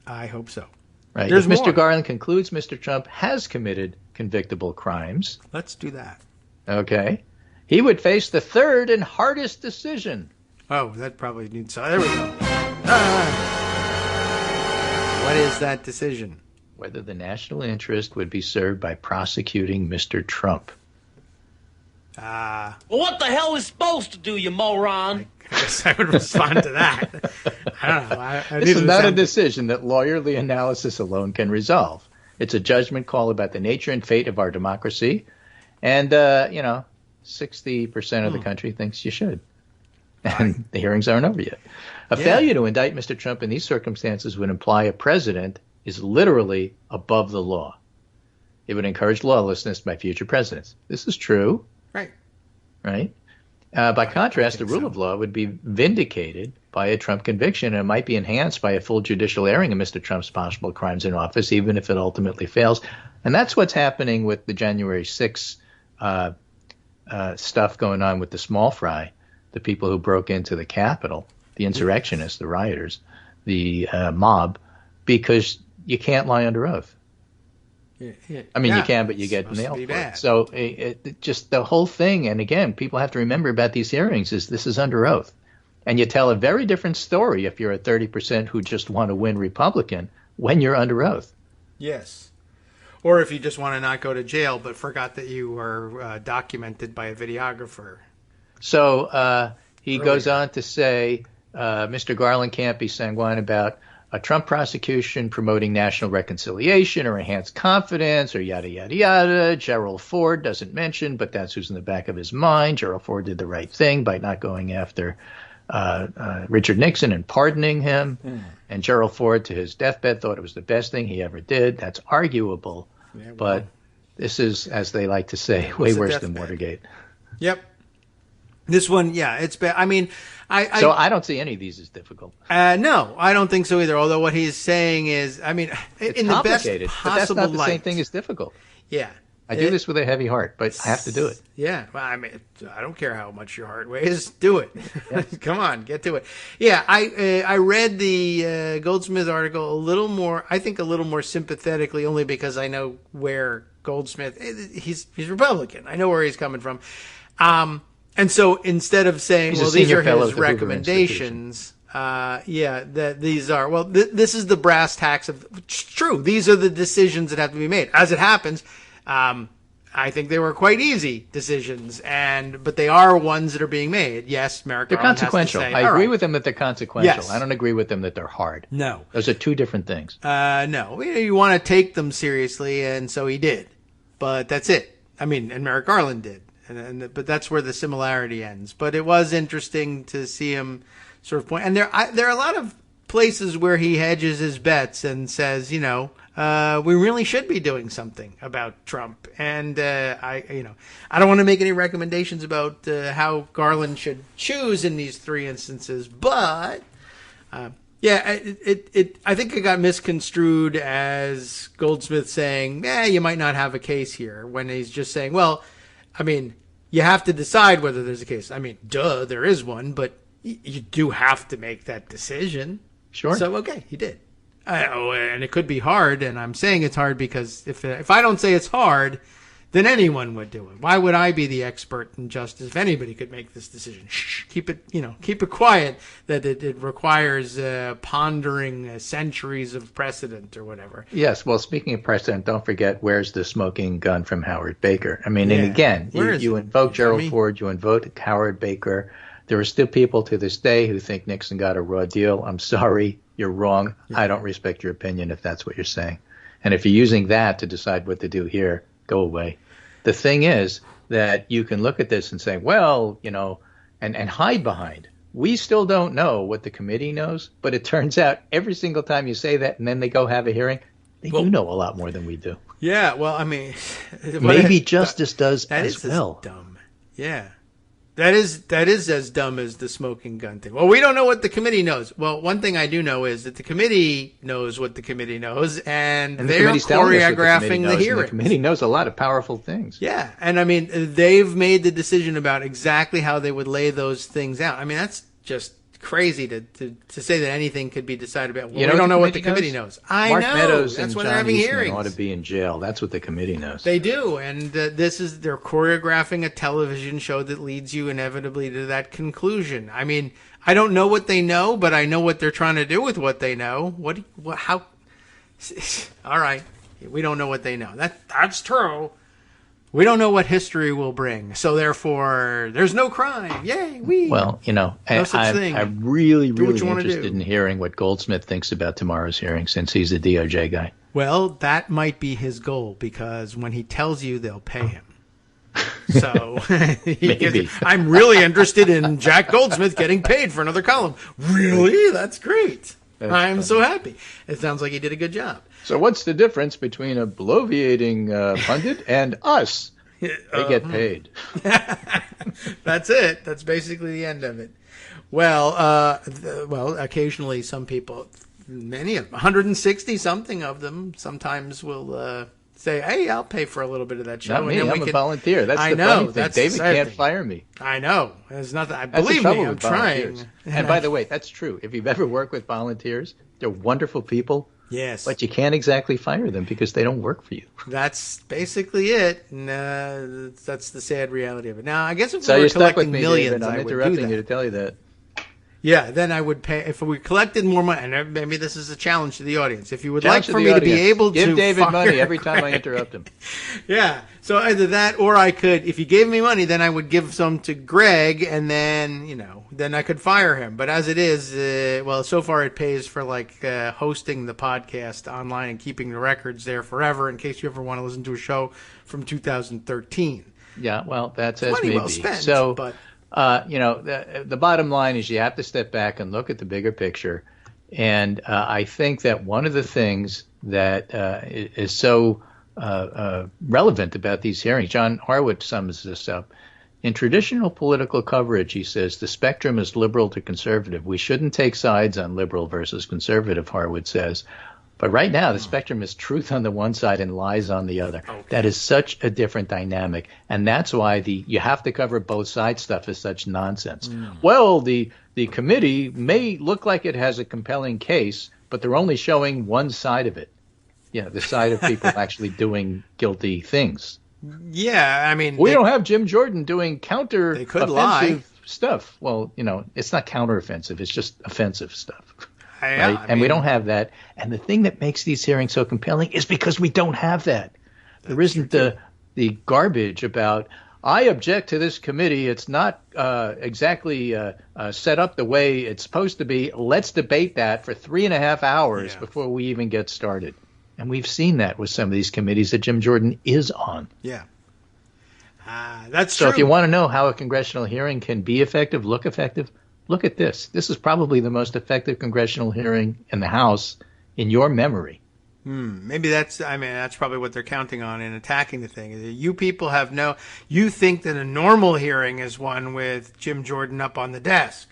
I hope so. Right. If Mr. Garland concludes Mr. Trump has committed convictable crimes, let's do that. Okay. He would face the third and hardest decision. Oh, that probably needs... There we go. What is that decision? Whether the national interest would be served by prosecuting Mr. Trump. Well, what the hell is supposed to do, you moron? I guess I would respond to that. I don't know. This is not a decision that lawyerly analysis alone can resolve. It's a judgment call about the nature and fate of our democracy. And, 60% of the country thinks you should. And the hearings aren't over yet. A failure to indict Mr. Trump in these circumstances would imply a president is literally above the law. It would encourage lawlessness by future presidents. This is true. Right. Right? By contrast, the rule of law would be vindicated by a Trump conviction, and it might be enhanced by a full judicial airing of Mr. Trump's possible crimes in office, even if it ultimately fails. And that's what's happening with the January 6th stuff going on with the small fry, the people who broke into the Capitol, the insurrectionists, the rioters, the mob, because you can't lie under oath. I mean, you can, but you get nailed for it. So just the whole thing, and again, people have to remember about these hearings is this is under oath. And you tell a very different story if you're a 30% who just want to win Republican when you're under oath. Yes. Or if you just want to not go to jail but forgot that you were documented by a videographer. So he goes on to say Mr. Garland can't be sanguine about a Trump prosecution promoting national reconciliation or enhanced confidence or yada, yada, yada. Gerald Ford doesn't mention, but that's who's in the back of his mind. Gerald Ford did the right thing by not going after Richard Nixon and pardoning him. And Gerald Ford, to his deathbed, thought it was the best thing he ever did. That's arguable. Yeah, but this is, as they like to say, way worse than Watergate. Yep. This one, it's bad. I mean, so I don't see any of these as difficult. No, I don't think so either. Although what he's saying is, I mean, it's in the best possible possible but that's not the light. Same thing as difficult. Yeah. I do this with a heavy heart, but I have to do it. Yeah. Well, I mean, I don't care how much your heart weighs. Do it. Yes. Come on, get to it. Yeah. I read the Goldsmith article a little more sympathetically, only because I know where Goldsmith, he's Republican. I know where he's coming from. And so instead of saying, well, these are his recommendations, that these are, well, this is the brass tacks of, it's true. These are the decisions that have to be made. As it happens, I think they were quite easy decisions, but they are ones that are being made. Yes, Merrick They're Garland consequential. Has to say, I agree with them that they're consequential. Yes. I don't agree with them that they're hard. No. Those are two different things. No. You want to take them seriously, and so he did. But that's it. I mean, and Merrick Garland did. But that's where the similarity ends. But it was interesting to see him sort of point. And there are a lot of places where he hedges his bets and says, we really should be doing something about Trump. And I don't want to make any recommendations about how Garland should choose in these three instances. But I think it got misconstrued as Goldsmith saying, you might not have a case here, when he's just saying, well, I mean, you have to decide whether there's a case. I mean, there is one, but you do have to make that decision. Sure. So, okay, he did. And it could be hard, and I'm saying it's hard because if I don't say it's hard, then anyone would do it. Why would I be the expert in justice if anybody could make this decision? Shh, keep it quiet, that it requires pondering centuries of precedent or whatever. Yes. Well, speaking of precedent, don't forget, where's the smoking gun from Howard Baker? I mean, and again, you invoke Gerald Ford, you invoke Howard Baker. There are still people to this day who think Nixon got a raw deal. I'm sorry. You're wrong. Yeah. I don't respect your opinion if that's what you're saying. And if you're using that to decide what to do here, go away. The thing is that you can look at this and say, well, and hide behind. We still don't know what the committee knows, but it turns out every single time you say that and then they go have a hearing, they do know a lot more than we do. Yeah, well, I mean, maybe justice does that as well. That is dumb. Yeah. That is as dumb as the smoking gun thing. Well, we don't know what the committee knows. Well, one thing I do know is that the committee knows what the committee knows, and they're choreographing the hearings. The committee knows a lot of powerful things. Yeah, and I mean, they've made the decision about exactly how they would lay those things out. I mean, that's just crazy to say that anything could be decided about. Well, we don't know what the committee knows. Mark Meadows that's and when John they're having Eastman hearings. ought to be in jail. That's what the committee knows. They do, and they're choreographing a television show that leads you inevitably to that conclusion. I mean, I don't know what they know, but I know what they're trying to do with what they know. How? All right, we don't know what they know. That's true. We don't know what history will bring, so therefore, there's no crime. Yay, we. Well, no such thing. I'm really interested in hearing what Goldsmith thinks about tomorrow's hearing, since he's the DOJ guy. Well, that might be his goal, because when he tells you, they'll pay him. So Maybe. I'm really interested in Jack Goldsmith getting paid for another column. Really? That's great. I'm funny. So happy. It sounds like he did a good job. So what's the difference between a bloviating pundit and us? They get paid. That's it. That's basically the end of it. Well, occasionally some people, many of them, 160 something of them, sometimes will say, "Hey, I'll pay for a little bit of that show." Not me. I'm a volunteer. That's the funny thing. David can't fire me. I know. There's nothing. Believe me, I'm trying. And by the way, that's true. If you've ever worked with volunteers, they're wonderful people. Yes. But you can't exactly fire them because they don't work for you. That's basically it. And, that's the sad reality of it. Now, I guess if so we were you're stuck collecting with me, millions, David. I'm interrupting you to tell you that. Yeah, then I would pay if we collected more money. And maybe this is a challenge to the audience. If you would like for me to be able to give David money every time I interrupt him. Yeah, so either that or I could. If you gave me money, then I would give some to Greg, and then then I could fire him. But as it is, so far it pays for hosting the podcast online and keeping the records there forever in case you ever want to listen to a show from 2013. Yeah, well, that's as money maybe. Well spent, so. But the bottom line is you have to step back and look at the bigger picture. And I think that one of the things that is so relevant about these hearings, John Harwood sums this up. In traditional political coverage, he says, the spectrum is liberal to conservative. We shouldn't take sides on liberal versus conservative, Harwood says. But right now, the spectrum is truth on the one side and lies on the other. Okay. That is such a different dynamic. And that's why you have to cover both sides stuff is such nonsense. Well, the committee may look like it has a compelling case, but they're only showing one side of it. The side of people actually doing guilty things. Yeah, I mean... We don't have Jim Jordan doing They could lie. Stuff. Well, it's not counteroffensive. It's just offensive stuff. Yeah, right? We don't have that. And the thing that makes these hearings so compelling is because we don't have that. There isn't the garbage about, I object to this committee. It's not exactly set up the way it's supposed to be. Let's debate that for 3.5 hours before we even get started. And we've seen that with some of these committees that Jim Jordan is on. Yeah. That's true. So if you want to know how a congressional hearing can be effective, look at this. This is probably the most effective congressional hearing in the House in your memory. Maybe that's probably what they're counting on in attacking the thing. You people you think that a normal hearing is one with Jim Jordan up on the desk.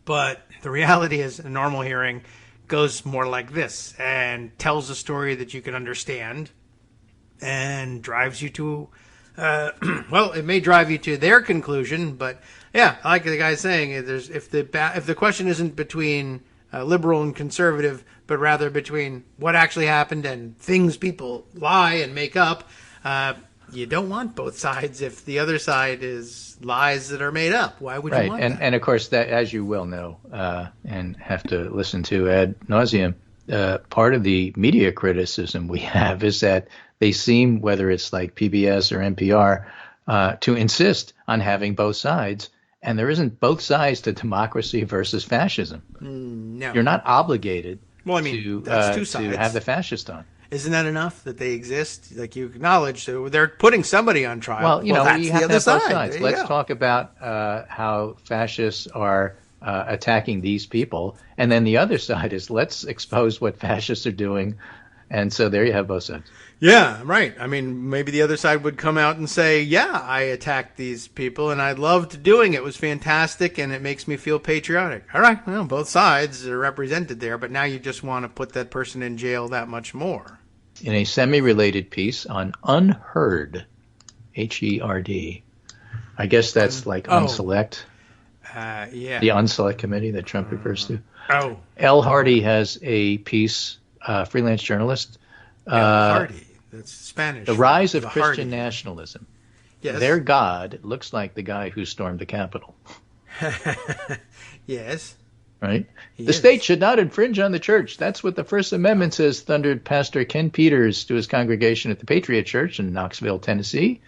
But the reality is a normal hearing goes more like this and tells a story that you can understand and drives you to, it may drive you to their conclusion, but yeah, like the guy's saying, if the question isn't between liberal and conservative, but rather between what actually happened and things people lie and make up, you don't want both sides if the other side is lies that are made up. Why would you want that? And of course, that, as you well know, and have to listen to ad nauseum, part of the media criticism we have is that they seem, whether it's like PBS or NPR, to insist on having both sides. And there isn't both sides to democracy versus fascism. No. You're not obligated that's two sides. to have the fascist on. Isn't that enough that they exist? Like you acknowledge they're putting somebody on trial. Well, that's you have the to other have both side. sides. Let's talk about how fascists are attacking these people. And then the other side is let's expose what fascists are doing. And so there you have both sides. Yeah, right. I mean, maybe the other side would come out and say, yeah, I attacked these people and I loved doing it. It was fantastic and it makes me feel patriotic. All right, well, both sides are represented there, but now you just want to put that person in jail that much more. In a semi-related piece on Unheard, H-E-R-D, I guess that's Unselect. Yeah. The Unselect committee that Trump refers to. Oh. L. Hardy has a piece, freelance journalist. Hardy. That's Spanish. The rise of Christian nationalism. Yes. Their God looks like the guy who stormed the Capitol. Yes. right? The state should not infringe on the church. That's what the First Amendment says, thundered Pastor Ken Peters to his congregation at the Patriot Church in Knoxville, Tennessee,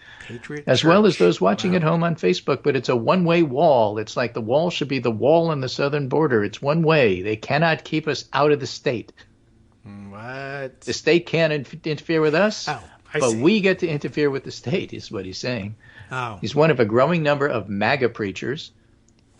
as well as those watching at home on Facebook. But it's a one-way wall. It's like the wall should be the wall on the southern border. It's one way. They cannot keep us out of the state. What? The state can't interfere with us, but we get to interfere with the state, is what he's saying. He's one of a growing number of MAGA preachers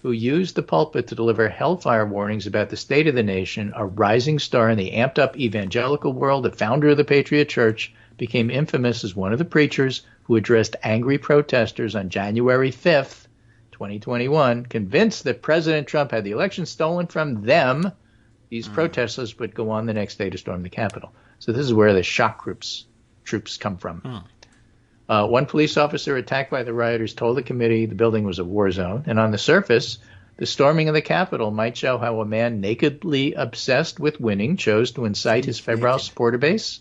who used the pulpit to deliver hellfire warnings about the state of the nation. A rising star in the amped-up evangelical world, the founder of the Patriot Church, became infamous as one of the preachers who addressed angry protesters on January 5th, 2021, convinced that President Trump had the election stolen from them. These protesters would go on the next day to storm the Capitol. So this is where the shock troops come from. One police officer attacked by the rioters told the committee the building was a war zone. And on the surface, the storming of the Capitol might show how a man nakedly obsessed with winning chose to incite his febrile supporter base.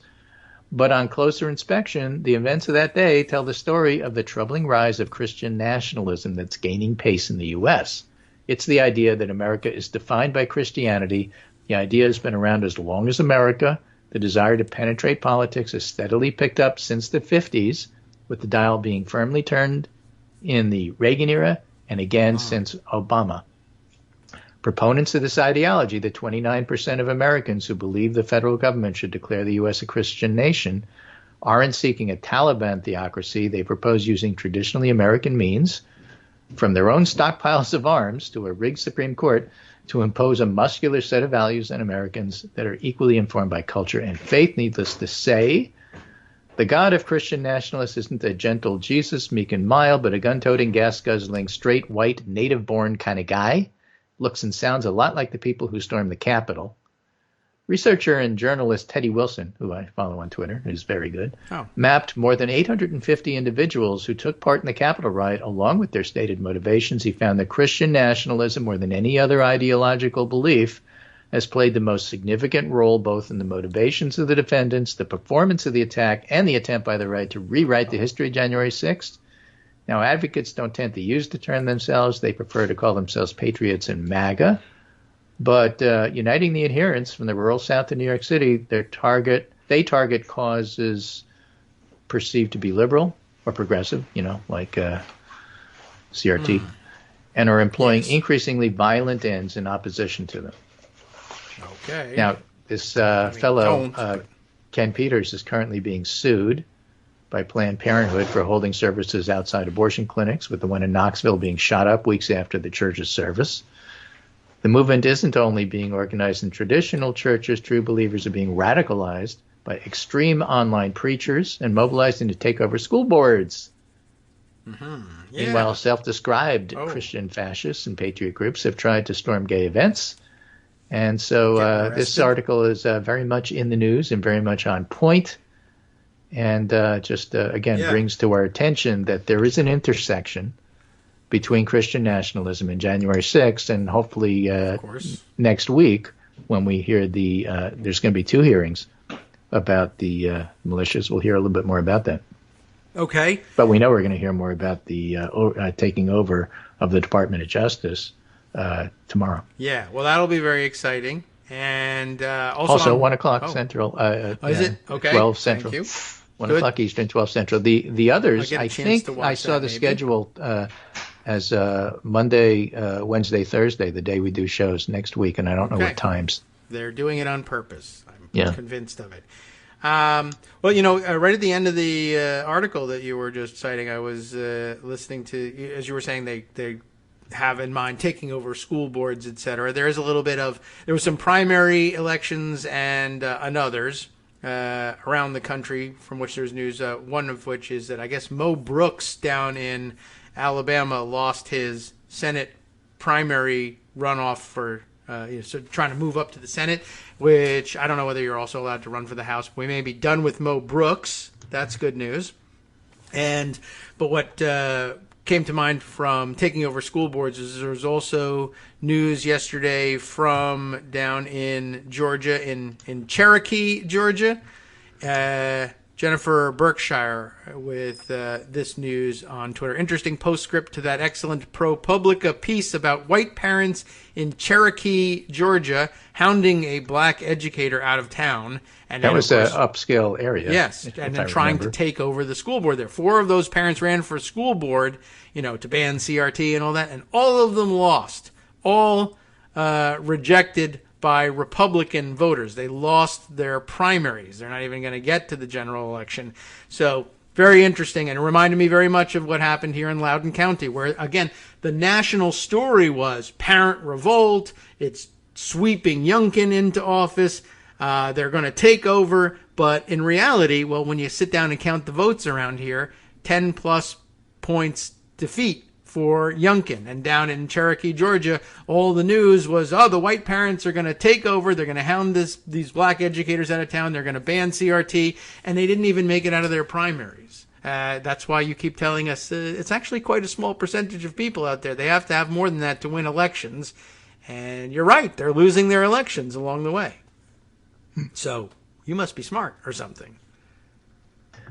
But on closer inspection, the events of that day tell the story of the troubling rise of Christian nationalism that's gaining pace in the U.S. It's the idea that America is defined by Christianity. The idea has been around as long as America. The desire to penetrate politics has steadily picked up since the 50s, with the dial being firmly turned in the Reagan era and again since Obama. Proponents of this ideology, the 29% of Americans who believe the federal government should declare the U.S. a Christian nation, aren't seeking a Taliban theocracy. They propose using traditionally American means, from their own stockpiles of arms to a rigged Supreme Court, to impose a muscular set of values on Americans that are equally informed by culture and faith. Needless to say, the God of Christian nationalists isn't a gentle Jesus, meek and mild, but a gun-toting, gas-guzzling, straight, white, native-born kind of guy. Looks and sounds a lot like the people who stormed the Capitol. Researcher and journalist Teddy Wilson, who I follow on Twitter, who's very good, mapped more than 850 individuals who took part in the Capitol riot along with their stated motivations. He found that Christian nationalism, more than any other ideological belief, has played the most significant role both in the motivations of the defendants, the performance of the attack, and the attempt by the right to rewrite the history of January 6th. Now, advocates don't tend to use the term themselves. They prefer to call themselves patriots and MAGA. But uniting the adherents from the rural South of New York City, they target causes perceived to be liberal or progressive, like CRT, and are employing increasingly violent ends in opposition to them. Okay. Now, this fellow, Ken Peters, is currently being sued by Planned Parenthood for holding services outside abortion clinics, with the one in Knoxville being shot up weeks after the church's service. The movement isn't only being organized in traditional churches. True believers are being radicalized by extreme online preachers and mobilizing to take over school boards. Meanwhile, self-described Christian fascists and patriot groups have tried to storm gay events. And so this article is very much in the news and very much on point. And brings to our attention that there is an intersection between Christian nationalism and January 6th, and hopefully next week when we hear there's going to be 2 hearings about the militias. We'll hear a little bit more about that. Okay. But we know we're going to hear more about the taking over of the Department of Justice tomorrow. Yeah, well, that'll be very exciting. And also 1 o'clock Central. Is it? Okay. 12 Central. Thank you. 1 o'clock Eastern, 12 Central. The others, I think I saw the schedule as Monday, Wednesday, Thursday, the day we do shows next week, and I don't know what times. They're doing it on purpose. I'm convinced of it. Right at the end of the article that you were just citing, I was listening to, as you were saying, they have in mind taking over school boards, etc. There was some primary elections and others around the country from which there's news. One of which is that I guess Mo Brooks down in Alabama lost his Senate primary runoff for trying to move up to the Senate, which I don't know whether you're also allowed to run for the House. We may be done with Mo Brooks. That's good news. But what came to mind from taking over school boards is there was also news yesterday from down in Georgia, in Cherokee, Georgia. Jennifer Berkshire with this news on Twitter. Interesting postscript to that excellent ProPublica piece about white parents in Cherokee, Georgia, hounding a black educator out of town. And that was an upscale area. Yes, and then trying to take over the school board there. 4 of those parents ran for school board, to ban CRT and all that, and all of them lost. All rejected by Republican voters. They lost their primaries. They're not even going to get to the general election. So very interesting, and it reminded me very much of what happened here in Loudoun County, where, again, the national story was parent revolt. It's sweeping Youngkin into office. They're going to take over. But in reality, well, when you sit down and count the votes around here, 10-plus points defeat for Youngkin. And down in Cherokee, Georgia, all the news was, the white parents are going to take over. They're going to hound these black educators out of town. They're going to ban CRT. And they didn't even make it out of their primaries. That's why you keep telling us it's actually quite a small percentage of people out there. They have to have more than that to win elections. And you're right. They're losing their elections along the way. So you must be smart or something.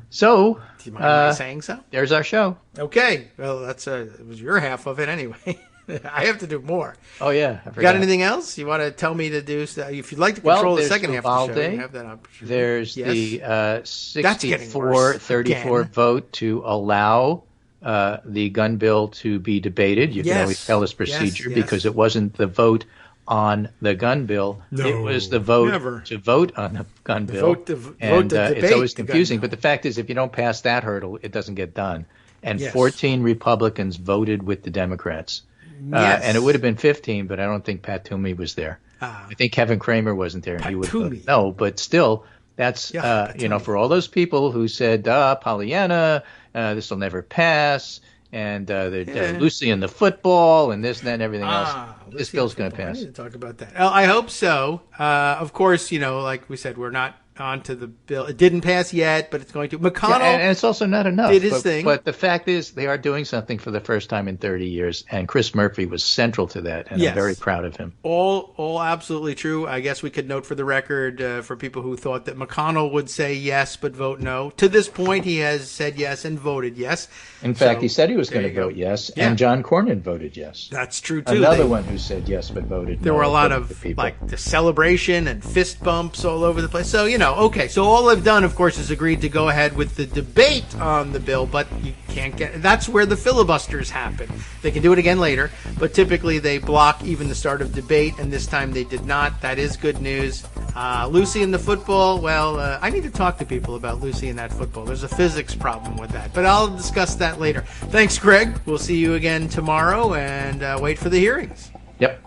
So, do you mind saying so? There's our show. Okay. Well, it was your half of it anyway. I have to do more. Oh, yeah. I forgot. Got anything else you want to tell me to do? If you'd like to control the second half of the show, you have that opportunity. There's the 64-34 vote to allow the gun bill to be debated. You can always tell this procedure because it wasn't the vote on the gun bill. No, it was the vote to vote on the gun bill. It's always confusing. But the fact is, if you don't pass that hurdle, it doesn't get done. And 14 Republicans voted with the Democrats. And it would have been 15, but I don't think Pat Toomey was there. I think Kevin Kramer wasn't there. Pat Toomey. No, but still, that's, for all those people who said, Pollyanna, this will never pass, and Lucy and the football, and this and that and everything else. This bill's going to pass. I need to talk about that. I hope so. Of course, like we said, we're not onto the bill. It didn't pass yet, but it's going to. McConnell, and it's also not enough. Did his thing. But the fact is, they are doing something for the first time in 30 years, and Chris Murphy was central to that, and I'm very proud of him. All absolutely true. I guess we could note for the record, for people who thought that McConnell would say yes but vote no. To this point, he has said yes and voted yes. In fact, he said he was going to vote yes, and John Cornyn voted yes. That's true, too. Another one who said yes but voted no. There were a lot of, the celebration and fist bumps all over the place. So, okay. So all I've done, of course, is agreed to go ahead with the debate on the bill, but you can't get... That's where the filibusters happen. They can do it again later, but typically they block even the start of debate, and this time they did not. That is good news. Lucy and the football, well, I need to talk to people about Lucy and that football. There's a physics problem with that, but I'll discuss that later. Thanks, Greg. We'll see you again tomorrow, and wait for the hearings. Yep.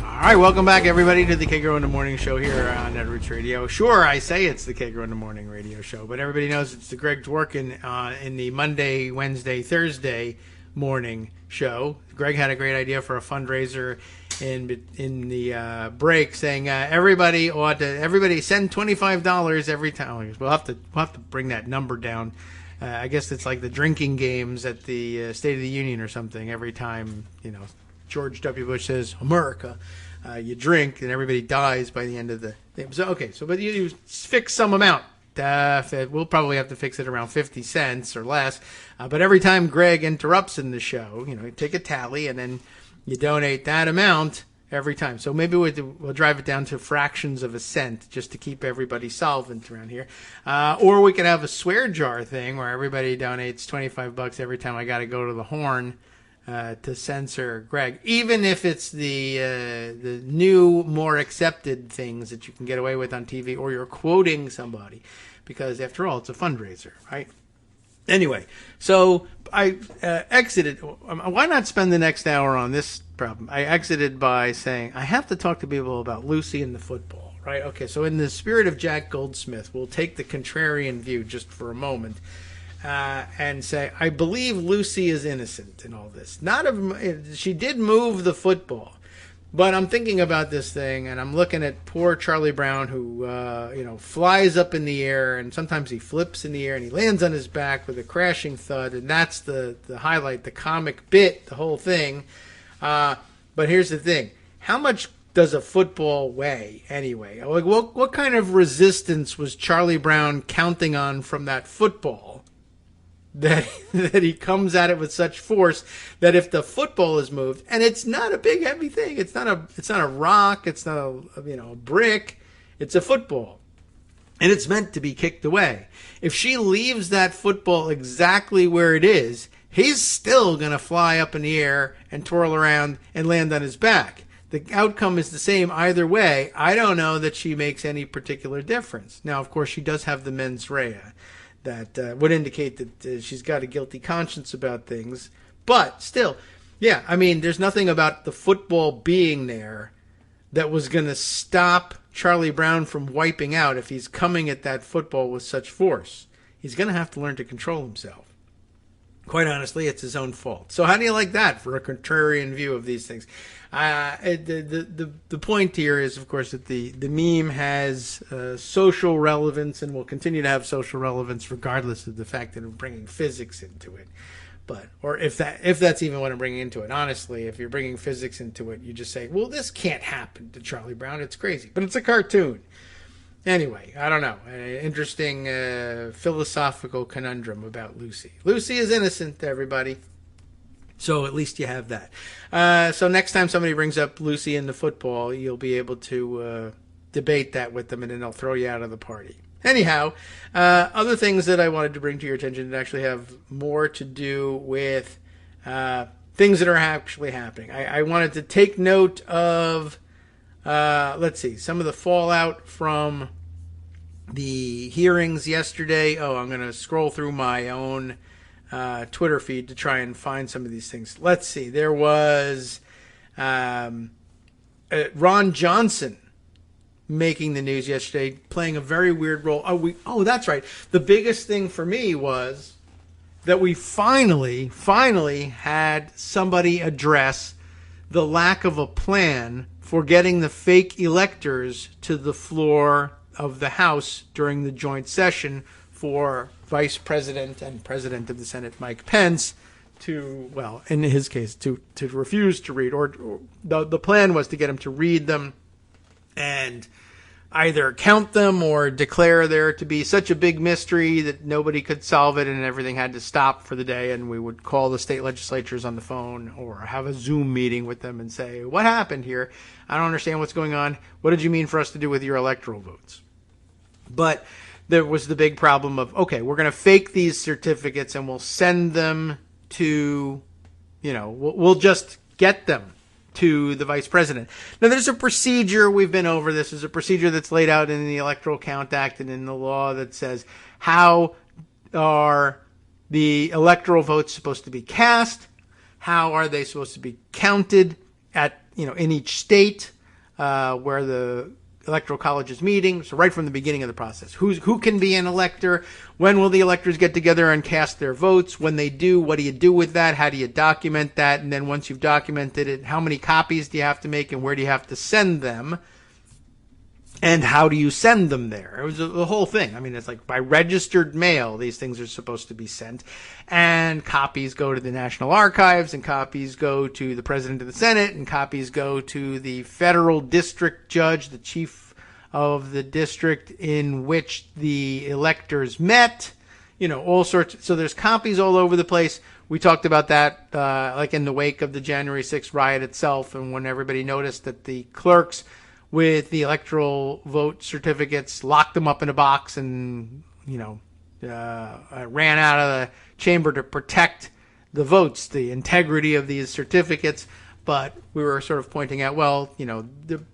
All right, welcome back, everybody, to the Kagro in the Morning Show here on Netroots Radio. Sure, I say it's the Kagro in the Morning Radio Show, but everybody knows it's the Greg Dworkin in the Monday, Wednesday, Thursday morning show. Greg had a great idea for a fundraiser in the break, saying everybody send $25 every time. We'll have to bring that number down. I guess it's like the drinking games at the State of the Union or something. Every time George W. Bush says America, you drink and everybody dies by the end of the thing. So but you fix some amount. We'll probably have to fix it around 50 cents or less. But every time Greg interrupts in the show, you take a tally and then you donate that amount every time. So maybe we'll drive it down to fractions of a cent just to keep everybody solvent around here. Or we could have a swear jar thing where everybody donates $25 every time I got to go to the horn to censor Greg, even if it's the new, more accepted things that you can get away with on TV, or you're quoting somebody, because after all, it's a fundraiser, right? Anyway, so I exited. Why not spend the next hour on this problem? I exited by saying I have to talk to people about Lucy and the football, right? Okay, so in the spirit of Jack Goldsmith, we'll take the contrarian view just for a moment. And say, I believe Lucy is innocent in all this. She did move the football, but I'm thinking about this thing, and I'm looking at poor Charlie Brown, who flies up in the air, and sometimes he flips in the air, and he lands on his back with a crashing thud, and that's the highlight, the comic bit, the whole thing. But here's the thing: how much does a football weigh anyway? Like, what kind of resistance was Charlie Brown counting on from that football that he comes at it with such force that if the football is moved, and it's not a big heavy thing, it's not a rock, it's not a brick, it's a football, and it's meant to be kicked away. If she leaves that football exactly where it is, he's still going to fly up in the air and twirl around and land on his back. The outcome is the same either way. I don't know that she makes any particular difference. Now, of course, she does have the mens rea that would indicate that she's got a guilty conscience about things. But still, yeah, I mean, there's nothing about the football being there that was going to stop Charlie Brown from wiping out if he's coming at that football with such force. He's going to have to learn to control himself. Quite honestly, it's his own fault. So how do you like that for a contrarian view of these things? The point here is, of course, that the meme has social relevance and will continue to have social relevance regardless of the fact that I'm bringing physics into it. But, or if that's even what I'm bringing into it. Honestly, if you're bringing physics into it, you just say, well, this can't happen to Charlie Brown. It's crazy. But it's a cartoon. Anyway, I don't know. An interesting philosophical conundrum about Lucy. Lucy is innocent, everybody. So at least you have that. So next time somebody brings up Lucy in the football, you'll be able to debate that with them, and then they'll throw you out of the party. Anyhow, other things that I wanted to bring to your attention that actually have more to do with things that are actually happening. I wanted to take note of, let's see, some of the fallout from the hearings yesterday. Oh, I'm going to scroll through my own Twitter feed to try and find some of these things. Let's see. There was Ron Johnson making the news yesterday, playing a very weird role. Oh, that's right. The biggest thing for me was that we finally had somebody address the lack of a plan for getting the fake electors to the floor of the House during the joint session for Vice President and President of the Senate Mike Pence to, well, in his case, to refuse to read, or the plan was to get him to read them and either count them or declare there to be such a big mystery that nobody could solve it and everything had to stop for the day, and we would call the state legislatures on the phone or have a Zoom meeting with them and say, what happened here? I don't understand what's going on. What did you mean for us to do with your electoral votes? But there was the big problem of, okay, we're going to fake these certificates and we'll send them to, we'll just get them to the vice president. Now, there's a procedure. We've been over this. There's a procedure that's laid out in the Electoral Count Act and in the law that says how are the electoral votes supposed to be cast? How are they supposed to be counted at, in each state where the Electoral College is meeting? So right from the beginning of the process, who can be an elector? When will the electors get together and cast their votes? When they do, what do you do with that? How do you document that? And then once you've documented it, how many copies do you have to make and where do you have to send them? And how do you send them there? It was the whole thing. I mean, it's like by registered mail, these things are supposed to be sent. And copies go to the National Archives, and copies go to the President of the Senate, and copies go to the federal district judge, the chief of the district in which the electors met, all sorts. So there's copies all over the place. We talked about that like in the wake of the January 6th riot itself, and when everybody noticed that the clerks with the electoral vote certificates locked them up in a box and, ran out of the chamber to protect the votes, the integrity of these certificates. But we were sort of pointing out, well,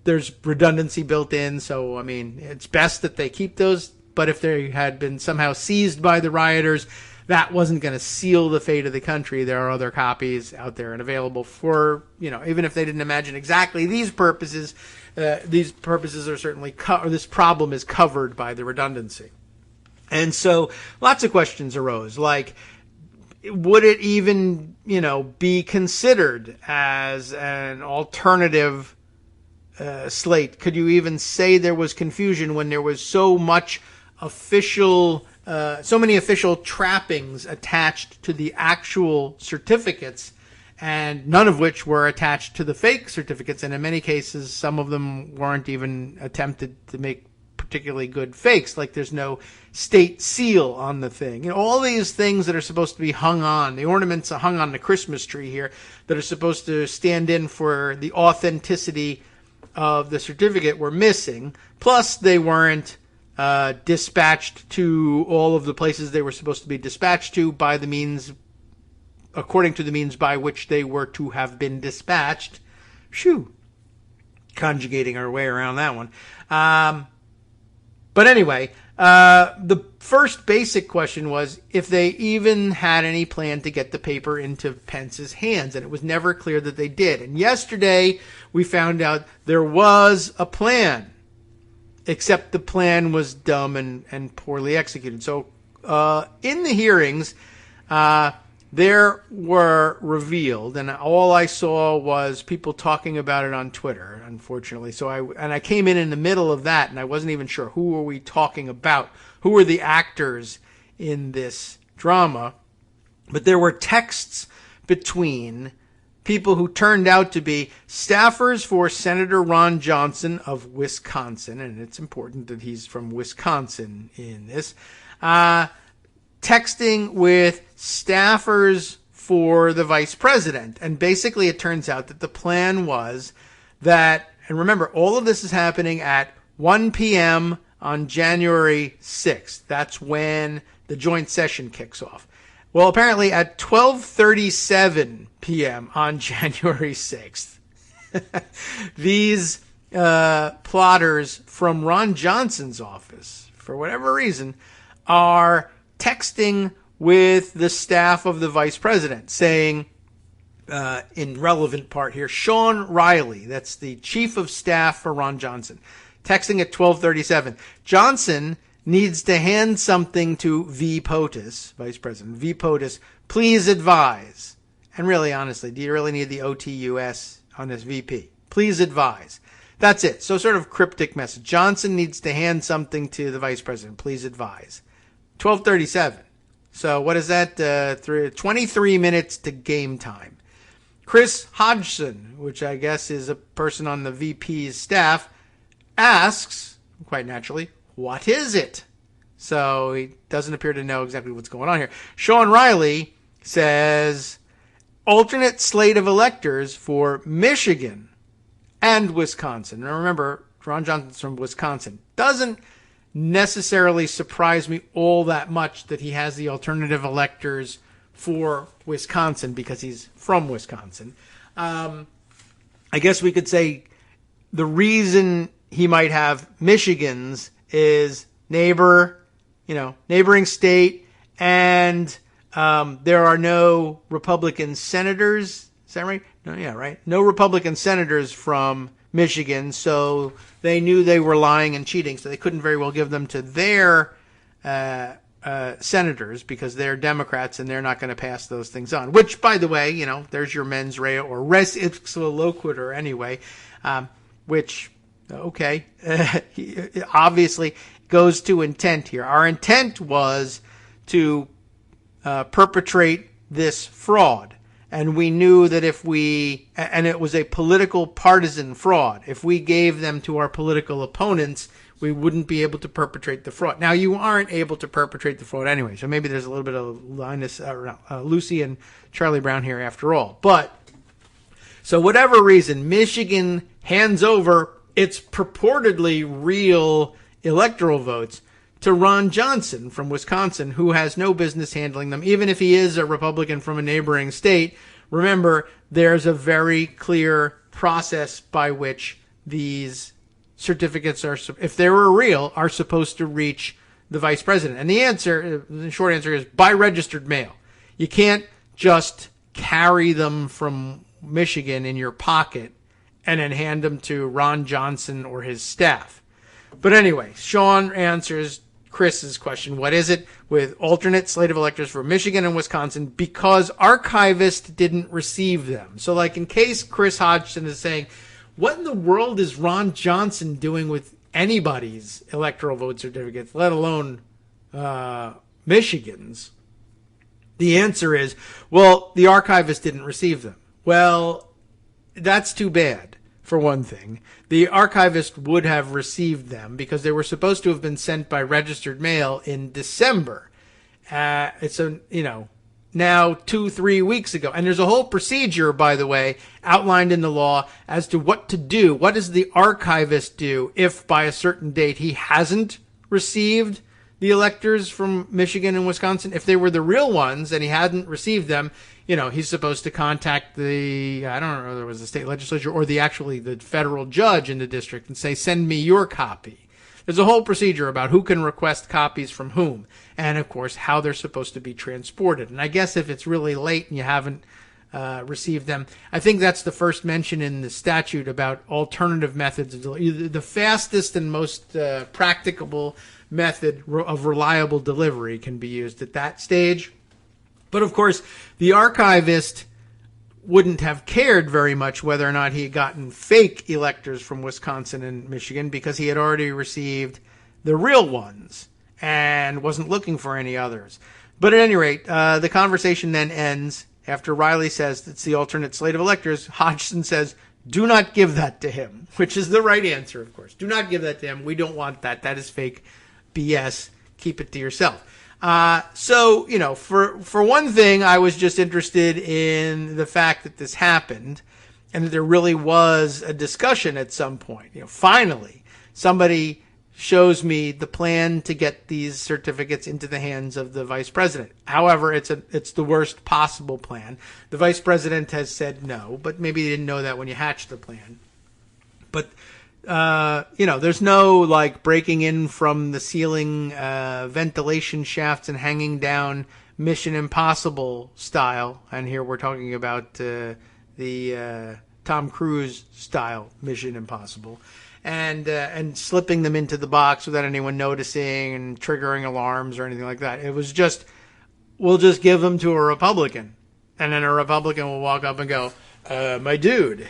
there's redundancy built in. So, I mean, it's best that they keep those. But if they had been somehow seized by the rioters, that wasn't going to seal the fate of the country. There are other copies out there and available for, even if they didn't imagine exactly these purposes are certainly, or this problem is covered by the redundancy. And so lots of questions arose, like, would it even, be considered as an alternative slate? Could you even say there was confusion when there was so many official trappings attached to the actual certificates, and none of which were attached to the fake certificates. And in many cases, some of them weren't even attempted to make particularly good fakes. Like there's no state seal on the thing. All these things that are supposed to be hung on, the ornaments are hung on the Christmas tree here that are supposed to stand in for the authenticity of the certificate were missing. Plus, they weren't dispatched to all of the places they were supposed to be dispatched to by the means, according to the means by which they were to have been dispatched. Shoo. Conjugating our way around that one. But anyway, the first basic question was if they even had any plan to get the paper into Pence's hands, and it was never clear that they did. And yesterday, we found out there was a plan, except the plan was dumb and poorly executed. So in the hearings, there were revealed, and all I saw was people talking about it on Twitter, unfortunately. So I came in the middle of that, and I wasn't even sure who were we talking about, who were the actors in this drama. But there were texts between people who turned out to be staffers for Senator Ron Johnson of Wisconsin, and it's important that he's from Wisconsin in this, texting with staffers for the vice president. And basically it turns out that the plan was that, and remember, all of this is happening at 1 p.m. on January 6th. That's when the joint session kicks off. Well, apparently at 12:37 p.m. on January 6th, these plotters from Ron Johnson's office, for whatever reason, are texting with the staff of the vice president saying, in relevant part here, Sean Riley, that's the chief of staff for Ron Johnson, texting at 12:37. Johnson needs to hand something to V. POTUS, vice president. V. POTUS, please advise. And really, honestly, do you really need the OTUS on this VP? Please advise. That's it. So sort of cryptic message. Johnson needs to hand something to the vice president. Please advise. 12:37. So what is that? 23 minutes to game time. Chris Hodgson, which I guess is a person on the VP's staff, asks, quite naturally, what is it? So he doesn't appear to know exactly what's going on here. Sean Riley says, alternate slate of electors for Michigan and Wisconsin. Now remember, Ron Johnson's from Wisconsin. Doesn't necessarily surprise me all that much that he has the alternative electors for Wisconsin because he's from Wisconsin. I guess we could say the reason he might have Michigan's is neighboring state, and there are no Republican senators. Is that right? No, yeah, right. No Republican senators from Michigan, so they knew they were lying and cheating, so they couldn't very well give them to their senators because they're Democrats and they're not going to pass those things on. Which, by the way, there's your mens rea or res ipsa loquitur anyway, which, okay, obviously goes to intent here. Our intent was to perpetrate this fraud. And we knew that and it was a political partisan fraud. If we gave them to our political opponents, we wouldn't be able to perpetrate the fraud. Now, you aren't able to perpetrate the fraud anyway, so maybe there's a little bit of Lucy and Charlie Brown here after all. But, so whatever reason, Michigan hands over its purportedly real electoral votes to Ron Johnson from Wisconsin, who has no business handling them, even if he is a Republican from a neighboring state. Remember, there's a very clear process by which these certificates are, if they were real, are supposed to reach the vice president. And the short answer is by registered mail. You can't just carry them from Michigan in your pocket and then hand them to Ron Johnson or his staff. But anyway, Sean answers Chris's question, what is it, with alternate slate of electors for Michigan and Wisconsin because archivists didn't receive them. So like in case Chris Hodgson is saying, what in the world is Ron Johnson doing with anybody's electoral vote certificates, let alone Michigan's? The answer is, well, the archivist didn't receive them. Well, that's too bad, for one thing. The archivist would have received them because they were supposed to have been sent by registered mail in December. It's now 2-3 weeks ago. And there's a whole procedure, by the way, outlined in the law as to what to do. What does the archivist do if by a certain date he hasn't received the electors from Michigan and Wisconsin? If they were the real ones and he hadn't received them, he's supposed to contact I don't know whether it was the state legislature or the federal judge in the district and say, send me your copy. There's a whole procedure about who can request copies from whom, and of course how they're supposed to be transported. And I guess if it's really late and you haven't received them, I think that's the first mention in the statute about alternative methods of delivery. The fastest and most practicable method of reliable delivery can be used at that stage. But of course, the archivist wouldn't have cared very much whether or not he had gotten fake electors from Wisconsin and Michigan because he had already received the real ones and wasn't looking for any others. But at any rate, the conversation then ends after Riley says it's the alternate slate of electors. Hodgson says, do not give that to him, which is the right answer, of course. Do not give that to him. We don't want that. That is fake BS. Keep it to yourself. So, for one thing, I was just interested in the fact that this happened and that there really was a discussion at some point. Finally, somebody shows me the plan to get these certificates into the hands of the vice president. However, it's the worst possible plan. The vice president has said no, but maybe you didn't know that when you hatched the plan. But there's no breaking in from the ceiling ventilation shafts and hanging down Mission Impossible style. And here we're talking about the Tom Cruise style Mission Impossible, and slipping them into the box without anyone noticing and triggering alarms or anything like that. It was just, we'll just give them to a Republican, and then a Republican will walk up and go, my dude,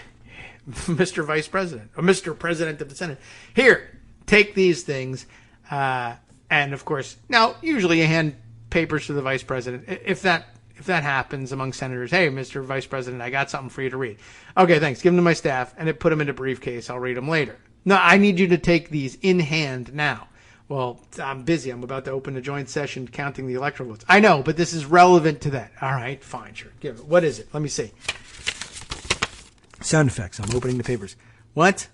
Mr. Vice President, or Mr. President of the Senate, here, take these things. And of course, now usually you hand papers to the Vice President. If that happens among senators, hey, Mr. Vice President, I got something for you to read. Okay, thanks. Give them to my staff, and put them in a briefcase. I'll read them later. No, I need you to take these in hand now. Well, I'm busy. I'm about to open a joint session counting the electoral votes. I know, but this is relevant to that. All right, fine, sure. Give it. What is it? Let me see. Sound effects. I'm opening the papers. What?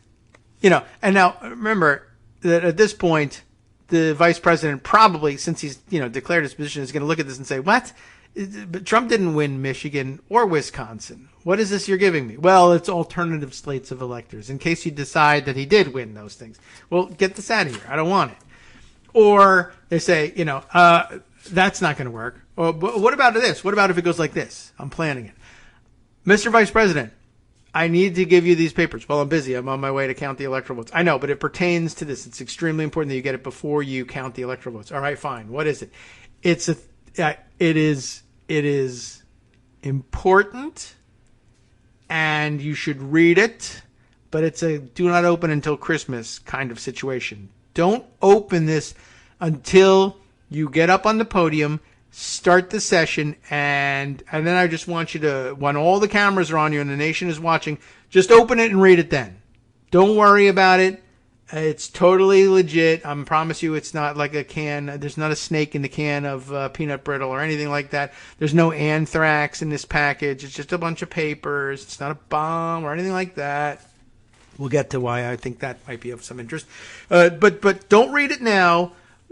And now remember that at this point, the vice president probably, since he's, declared his position, is going to look at this and say, what? But Trump didn't win Michigan or Wisconsin. What is this you're giving me? Well, it's alternative slates of electors in case you decide that he did win those things. Well, get this out of here. I don't want it. Or they say, that's not going to work. Or, but what about this? What about if it goes like this? I'm planning it. Mr. Vice President, I need to give you these papers. Well, I'm busy. I'm on my way to count the electoral votes. I know, but it pertains to this. It's extremely important that you get it before you count the electoral votes. All right, fine. What is it? It is important, and you should read it, but it's a do not open until Christmas kind of situation. Don't open this until you get up on the podium, start the session, and then I just want you to, when all the cameras are on you and the nation is watching, just open it and read it then. Don't worry about it. It's totally legit. I promise you it's not like a can. There's not a snake in the can of peanut brittle or anything like that. There's no anthrax in this package. It's just a bunch of papers. It's not a bomb or anything like that. We'll get to why I think that might be of some interest. But don't read it now.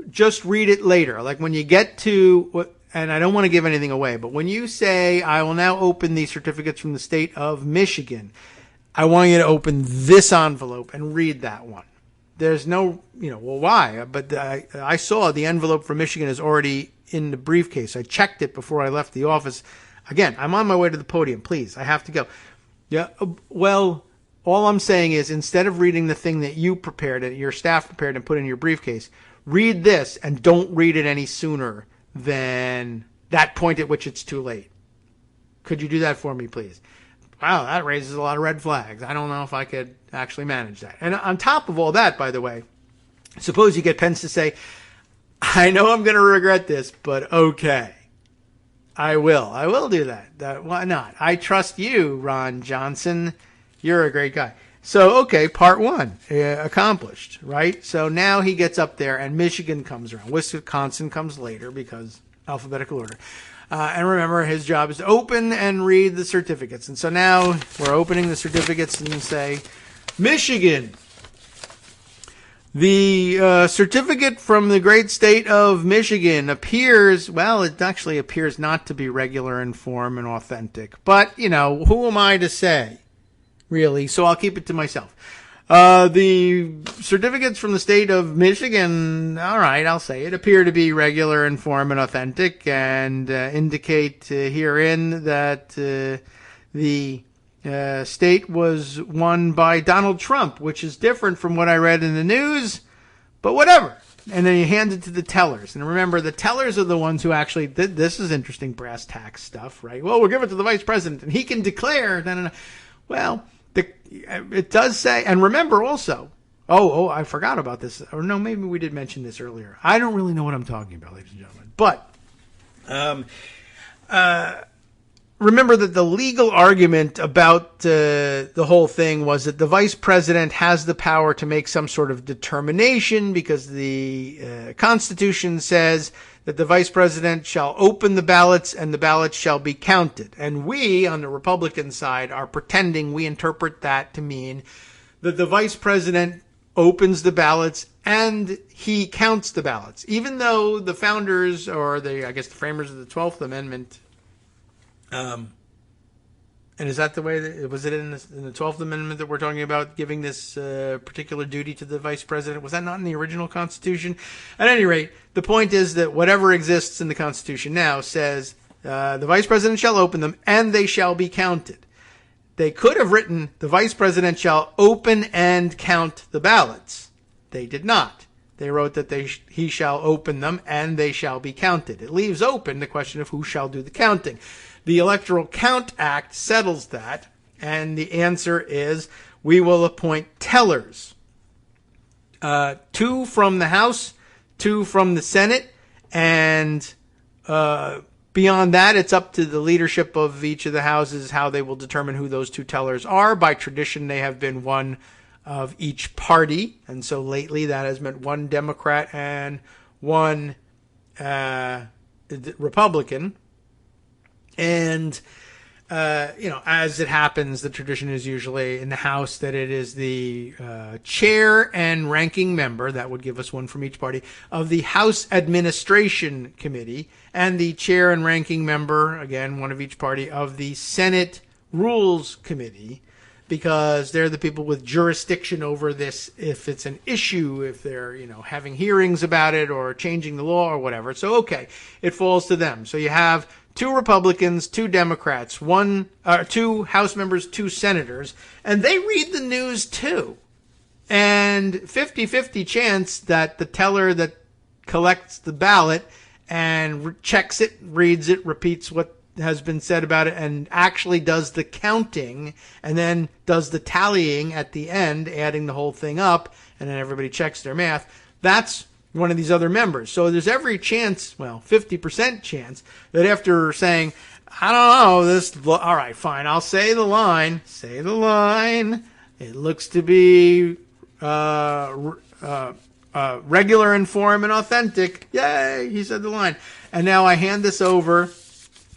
Just read it later. Like when you get to, and I don't want to give anything away, but when you say, I will now open these certificates from the state of Michigan, I want you to open this envelope and read that one. There's no, well, why? But I saw the envelope from Michigan is already in the briefcase. I checked it before I left the office. Again, I'm on my way to the podium. Please, I have to go. Yeah, well, all I'm saying is instead of reading the thing that you prepared, and your staff prepared and put in your briefcase, read this and don't read it any sooner than that point at which it's too late. Could you do that for me, please? Wow, that raises a lot of red flags. I don't know if I could actually manage that. And on top of all that, by the way, suppose you get Pence to say, I know I'm going to regret this, but okay. I will do that. Why not? I trust you, Ron Johnson. You're a great guy. So, okay, part one accomplished, right? So now he gets up there and Michigan comes around. Wisconsin comes later because alphabetical order. And remember, his job is to open and read the certificates. And so now we're opening the certificates and say, Michigan, the certificate from the great state of Michigan appears, well, it actually appears not to be regular in form and authentic. But, who am I to say, really? So I'll keep it to myself. The certificates from the state of Michigan, all right, I'll say it, appear to be regular in form and authentic and indicate herein that the state was won by Donald Trump, which is different from what I read in the news, but whatever. And then you hand it to the tellers. And remember, the tellers are the ones who actually, this is interesting brass tacks stuff, right? Well, we'll give it to the vice president, and he can declare. Well, it does say, and remember also, I forgot about this. Or no, maybe we did mention this earlier. I don't really know what I'm talking about, ladies and gentlemen. But remember that the legal argument about the whole thing was that the vice president has the power to make some sort of determination because the Constitution says that the vice president shall open the ballots and the ballots shall be counted. And we, on the Republican side, are pretending we interpret that to mean that the vice president opens the ballots and he counts the ballots. Even though the founders, or the framers of the 12th Amendment, and is that the way that, was it in the 12th Amendment that we're talking about giving this particular duty to the vice president? Was that not in the original Constitution? At any rate, the point is that whatever exists in the Constitution now says the vice president shall open them and they shall be counted. They could have written the vice president shall open and count the ballots. They did not. They wrote that he shall open them and they shall be counted. It leaves open the question of who shall do the counting. The Electoral Count Act settles that, and the answer is we will appoint tellers. 2 from the House, 2 from the Senate, and beyond that, it's up to the leadership of each of the houses how they will determine who those 2 tellers are. By tradition, they have been one of each party, and so lately that has meant 1 Democrat and 1 Republican. And, as it happens, the tradition is usually in the House that it is the chair and ranking member, that would give us 1 from each party, of the House Administration Committee, and the chair and ranking member, again, 1 of each party, of the Senate Rules Committee, because they're the people with jurisdiction over this if it's an issue, if they're, having hearings about it or changing the law or whatever. So, okay, it falls to them. So you have 2 Republicans, 2 Democrats, 2 House members, 2 senators, and they read the news too. And 50-50 chance that the teller that collects the ballot and checks it, reads it, repeats what has been said about it, and actually does the counting and then does the tallying at the end, adding the whole thing up, and then everybody checks their math. That's one of these other members. So there's every chance, 50% chance, that after saying, I don't know, all right, fine, I'll say the line. It looks to be regular in form and authentic. Yay, he said the line. And now I hand this over.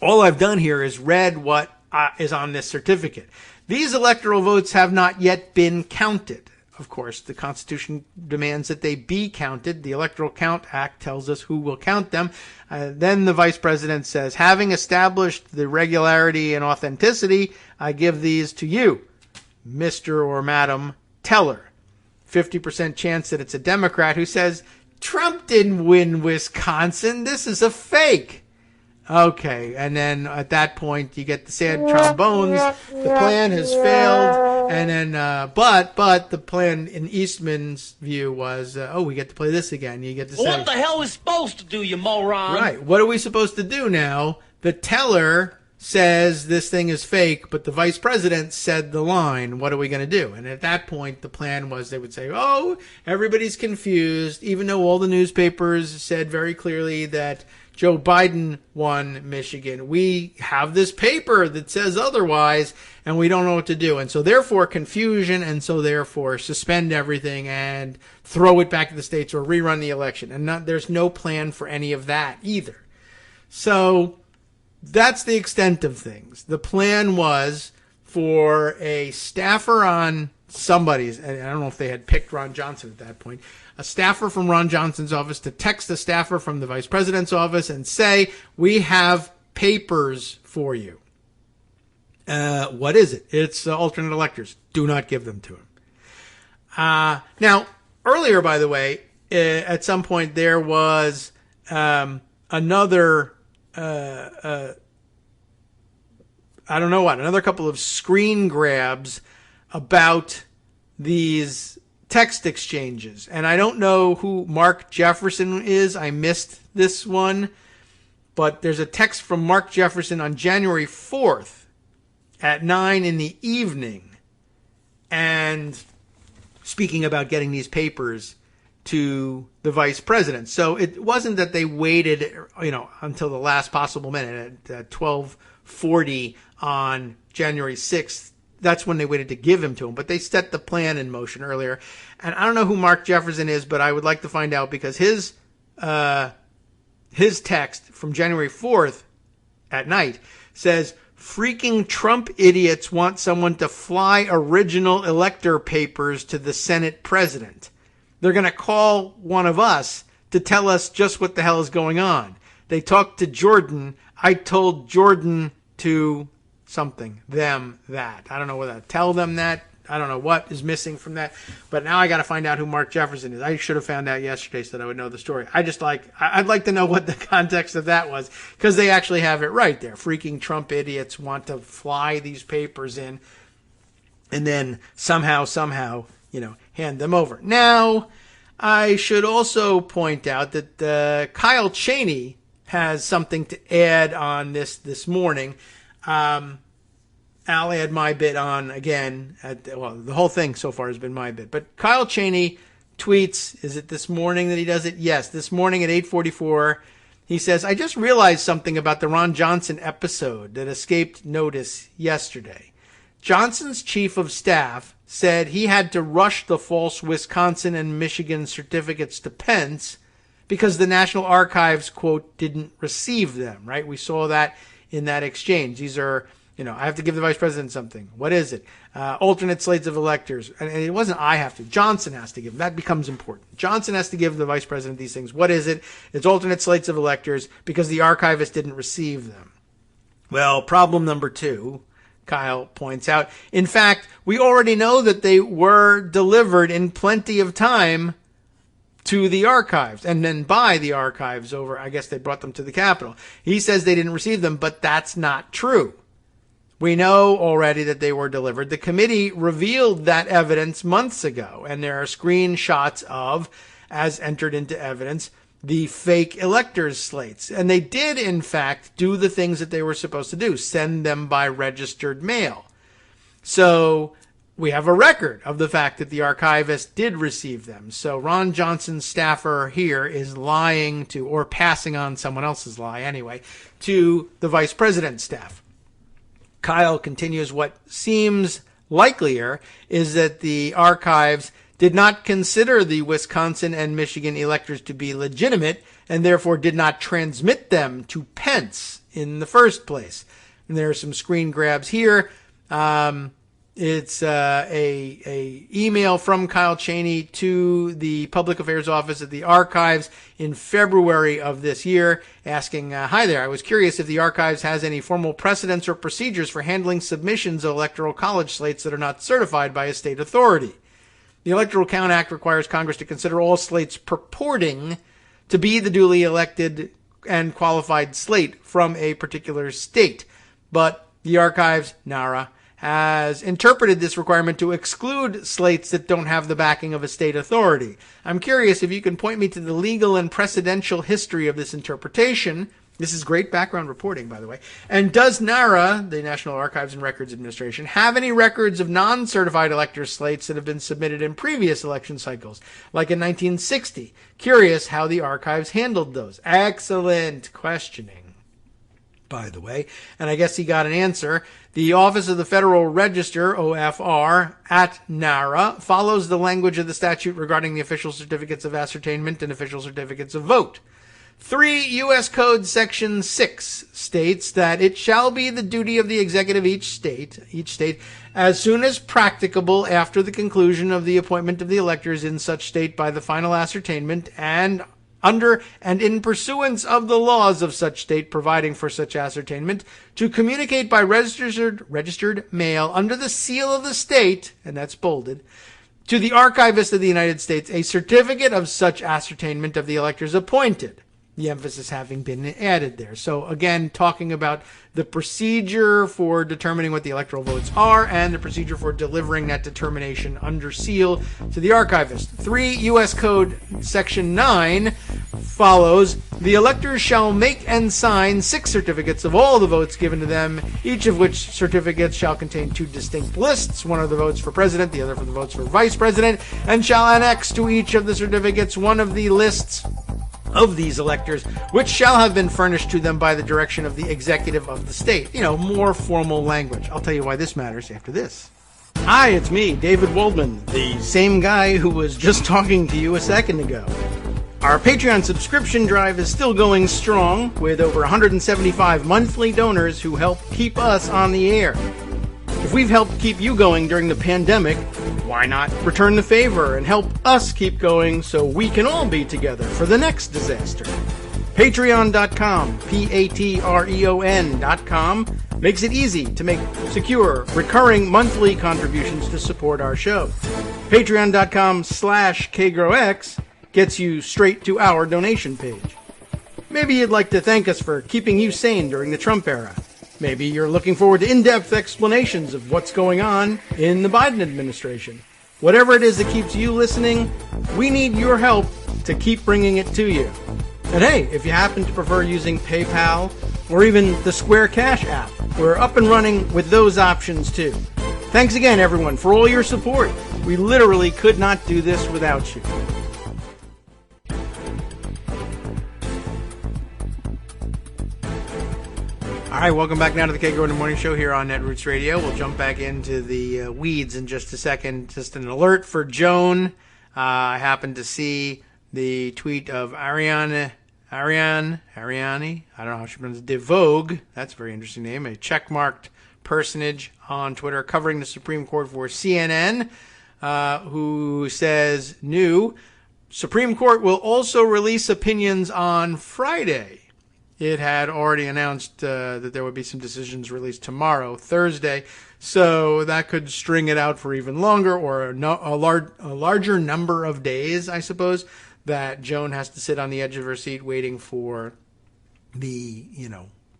All I've done here is read what is on this certificate. These electoral votes have not yet been counted. Of course, the Constitution demands that they be counted. The Electoral Count Act tells us who will count them. Then the vice president says, having established the regularity and authenticity, I give these to you, Mr. or Madam Teller. 50% chance that it's a Democrat who says, Trump didn't win Wisconsin. This is a fake. Okay, and then at that point you get the sad trombones. The plan has failed, and then but the plan in Eastman's view was, we get to play this again. You get to say, what the hell is supposed to do, you moron? Right. What are we supposed to do now? The teller says this thing is fake, but the vice president said the line. What are we going to do? And at that point, the plan was they would say, everybody's confused, even though all the newspapers said very clearly that Joe Biden won Michigan. We have this paper that says otherwise, and we don't know what to do. And so therefore confusion, and so therefore suspend everything and throw it back to the states or rerun the election. And there's no plan for any of that either. So that's the extent of things. The plan was for a staffer on somebody's, and I don't know if they had picked Ron Johnson at that point, a staffer from Ron Johnson's office to text a staffer from the vice president's office and say, we have papers for you. What is it? It's alternate electors. Do not give them to him. Now, earlier, by the way, at some point there was another another couple of screen grabs about these text exchanges. And I don't know who Mark Jefferson is. I missed this one. But there's a text from Mark Jefferson on January 4th at 9 in the evening. And speaking about getting these papers to the vice president. So it wasn't that they waited, until the last possible minute at 12:40 on January 6th. That's when they waited to give him to him. But they set the plan in motion earlier. And I don't know who Mark Jefferson is, but I would like to find out because his text from January 4th at night says, freaking Trump idiots want someone to fly original elector papers to the Senate president. They're going to call one of us to tell us just what the hell is going on. They talked to Jordan. I told Jordan to something, them, that. I don't know whether to tell them that. I don't know what is missing from that. But now I got to find out who Mark Jefferson is. I should have found out yesterday so that I would know the story. I'd like to know what the context of that was because they actually have it right there. Freaking Trump idiots want to fly these papers in and then somehow, hand them over. Now, I should also point out that Kyle Cheney has something to add on this morning. I'll add my bit on again. The whole thing so far has been my bit. But Kyle Cheney tweets, is it this morning that he does it? Yes, this morning at 8:44. He says, I just realized something about the Ron Johnson episode that escaped notice yesterday. Johnson's chief of staff said he had to rush the false Wisconsin and Michigan certificates to Pence because the National Archives, quote, didn't receive them, right? We saw that in that exchange. These are, I have to give the vice president something. What is it? Alternate slates of electors. And it wasn't I have to. Johnson has to give them. That becomes important. Johnson has to give the vice president these things. What is it? It's alternate slates of electors because the archivist didn't receive them. Well, problem number 2, Kyle points out. In fact, we already know that they were delivered in plenty of time to the archives and then by the archives over, I guess they brought them to the Capitol. He says they didn't receive them, but that's not true. We know already that they were delivered. The committee revealed that evidence months ago, and there are screenshots of, as entered into evidence, the fake electors slates. And they did, in fact, do the things that they were supposed to do, send them by registered mail. So we have a record of the fact that the archivist did receive them. So Ron Johnson's staffer here is lying to, or passing on someone else's lie anyway, to the vice president's staff. Kyle continues, what seems likelier is that the archives did not consider the Wisconsin and Michigan electors to be legitimate and therefore did not transmit them to Pence in the first place. And there are some screen grabs here. It's a email from Kyle Cheney to the Public Affairs Office at the Archives in February of this year asking, hi there, I was curious if the Archives has any formal precedents or procedures for handling submissions of electoral college slates that are not certified by a state authority. The Electoral Count Act requires Congress to consider all slates purporting to be the duly elected and qualified slate from a particular state. But the Archives, NARA, has interpreted this requirement to exclude slates that don't have the backing of a state authority. I'm curious if you can point me to the legal and precedential history of this interpretation, This is great background reporting, by the way. And does NARA, the National Archives and Records Administration, have any records of non-certified elector slates that have been submitted in previous election cycles, like in 1960? Curious how the archives handled those. Excellent questioning, by the way. And I guess he got an answer. The Office of the Federal Register, OFR, at NARA, follows the language of the statute regarding the official certificates of ascertainment and official certificates of vote. 3 U.S. Code Section 6 states that it shall be the duty of the executive each state, as soon as practicable after the conclusion of the appointment of the electors in such state by the final ascertainment and under and in pursuance of the laws of such state providing for such ascertainment, to communicate by registered mail under the seal of the state, and that's bolded, to the archivist of the United States a certificate of such ascertainment of the electors appointed. The emphasis having been added there. So again, talking about the procedure for determining what the electoral votes are and the procedure for delivering that determination under seal to the archivist. 3 U.S. Code Section 9 follows, the electors shall make and sign 6 certificates of all the votes given to them, each of which certificates shall contain 2 distinct lists, one of the votes for president, the other for the votes for vice president, and shall annex to each of the certificates one of the lists of these electors, which shall have been furnished to them by the direction of the executive of the state. More formal language. I'll tell you why this matters after this. Hi, it's me, David Waldman, the same guy who was just talking to you a second ago. Our Patreon subscription drive is still going strong, with over 175 monthly donors who help keep us on the air. If we've helped keep you going during the pandemic, why not return the favor and help us keep going so we can all be together for the next disaster? Patreon.com, Patreon.com, makes it easy to make secure, recurring monthly contributions to support our show. Patreon.com/KagroX gets you straight to our donation page. Maybe you'd like to thank us for keeping you sane during the Trump era. Maybe you're looking forward to in-depth explanations of what's going on in the Biden administration. Whatever it is that keeps you listening, we need your help to keep bringing it to you. And hey, if you happen to prefer using PayPal or even the Square Cash app, we're up and running with those options too. Thanks again, everyone, for all your support. We literally could not do this without you. All right, welcome back now to the Kagro in the Morning Show here on Netroots Radio. We'll jump back into the weeds in just a second. Just an alert for Joan. I happened to see the tweet of Ariane, I don't know how she pronounces it, De Vogue, that's a very interesting name, a checkmarked personage on Twitter covering the Supreme Court for CNN, who says, new, Supreme Court will also release opinions on Friday. It had already announced that there would be some decisions released tomorrow, Thursday, so that could string it out for even longer, or a larger number of days, I suppose, that Joan has to sit on the edge of her seat waiting for the,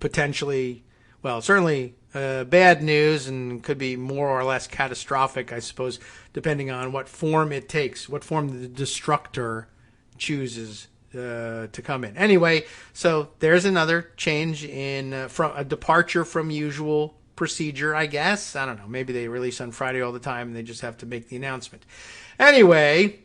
potentially, well, certainly bad news, and could be more or less catastrophic, I suppose, depending on what form it takes, what form the destructor chooses to come in. Anyway, so there's another change in from a departure from usual procedure, I guess. I don't know. Maybe they release on Friday all the time and they just have to make the announcement. Anyway,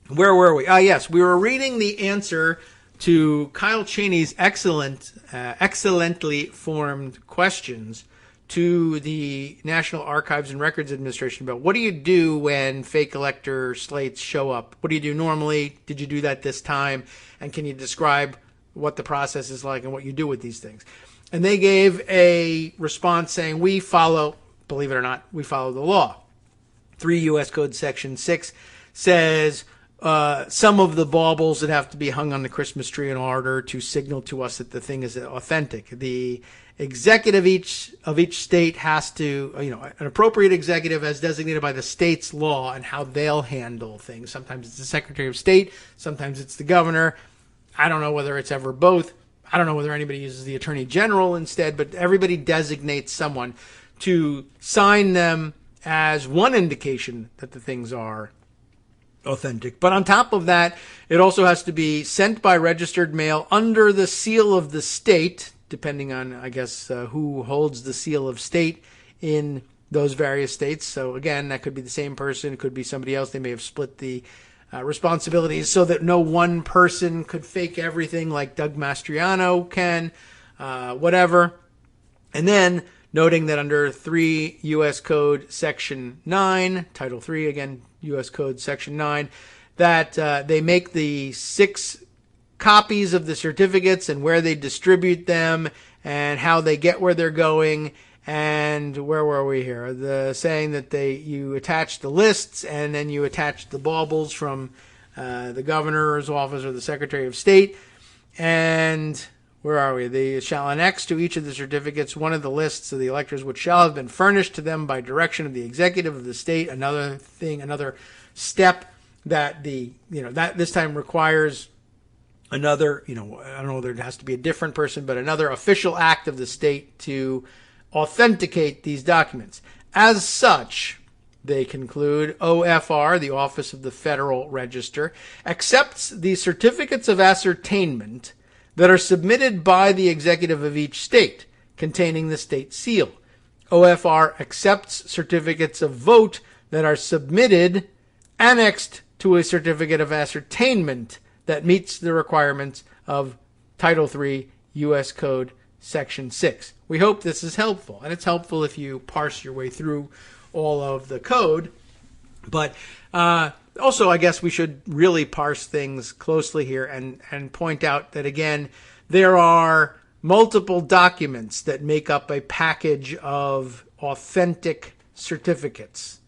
where were we? Yes, we were reading the answer to Kyle Cheney's excellently formed questions to the National Archives and Records Administration about what do you do when fake elector slates show up? What do you do normally? Did you do that this time? And can you describe what the process is like and what you do with these things? And they gave a response saying, we follow, believe it or not, we follow the law. 3 U.S. Code Section 6 says some of the baubles that have to be hung on the Christmas tree in order to signal to us that the thing is authentic. The executive of each state has to, an appropriate executive as designated by the state's law and how they'll handle things. Sometimes it's the Secretary of State, sometimes it's the governor. I don't know whether it's ever both. I don't know whether anybody uses the Attorney General instead, but everybody designates someone to sign them as one indication that the things are authentic. But on top of that, it also has to be sent by registered mail under the seal of the state, depending on, I guess, who holds the seal of state in those various states. So again, that could be the same person. It could be somebody else. They may have split the responsibilities so that no one person could fake everything like Doug Mastriano can, whatever. And then noting that under 3 U.S. Code Section 9, Title 3, again, U.S. Code Section 9, that they make the 6 copies of the certificates and where they distribute them and how they get where they're going. And where were we here? The saying that you attach the lists and then you attach the baubles from the governor's office or the Secretary of State. And where are we? They shall annex to each of the certificates one of the lists of the electors which shall have been furnished to them by direction of the executive of the state. Another step that that this time requires another, I don't know whether it has to be a different person, but another official act of the state to authenticate these documents. As such, they conclude, OFR, the Office of the Federal Register, accepts the certificates of ascertainment that are submitted by the executive of each state containing the state seal. OFR accepts certificates of vote that are submitted annexed to a certificate of ascertainment that meets the requirements of Title III U.S. Code Section 6. We hope this is helpful, and it's helpful if you parse your way through all of the code. But also, I guess we should really parse things closely here and point out that, again, there are multiple documents that make up a package of authentic certificates.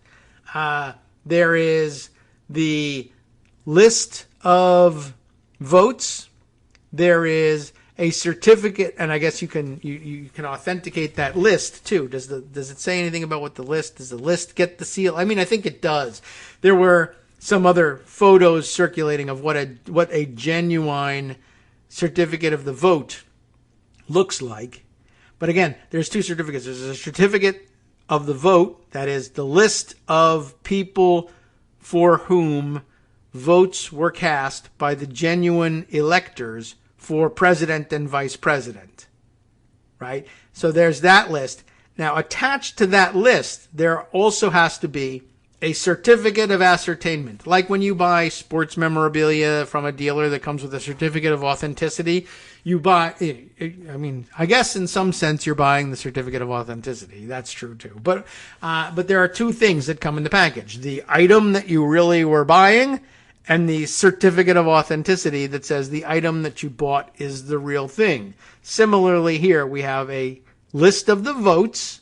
There is the list of votes. There is a certificate, and I guess you can authenticate that list too. Does it say anything about what the list? Does the list get the seal? I mean, I think it does. There were some other photos circulating of what a genuine certificate of the vote looks like. But again, there's 2 certificates. There's a certificate of the vote, that is the list of people for whom votes were cast by the genuine electors for president and vice president, right? So there's that list. Now, attached to that list, there also has to be a certificate of ascertainment. Like when you buy sports memorabilia from a dealer that comes with a certificate of authenticity, you buy, I guess in some sense you're buying the certificate of authenticity. That's true too. But there are 2 things that come in the package. The item that you really were buying and the certificate of authenticity that says the item that you bought is the real thing. Similarly here, we have a list of the votes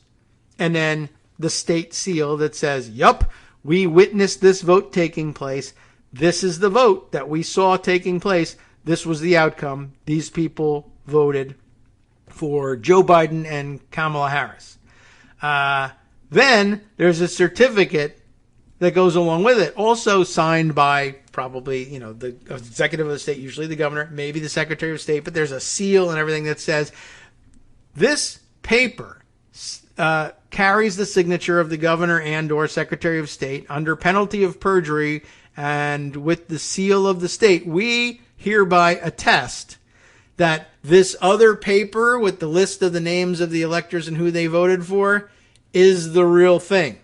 and then the state seal that says, yup, we witnessed this vote taking place. This is the vote that we saw taking place. This was the outcome. These people voted for Joe Biden and Kamala Harris. Then there's a certificate that goes along with it, also signed by probably, the executive of the state, usually the governor, maybe the Secretary of State, but there's a seal and everything that says this paper carries the signature of the governor and or Secretary of State under penalty of perjury, and with the seal of the state, we hereby attest that this other paper with the list of the names of the electors and who they voted for is the real thing.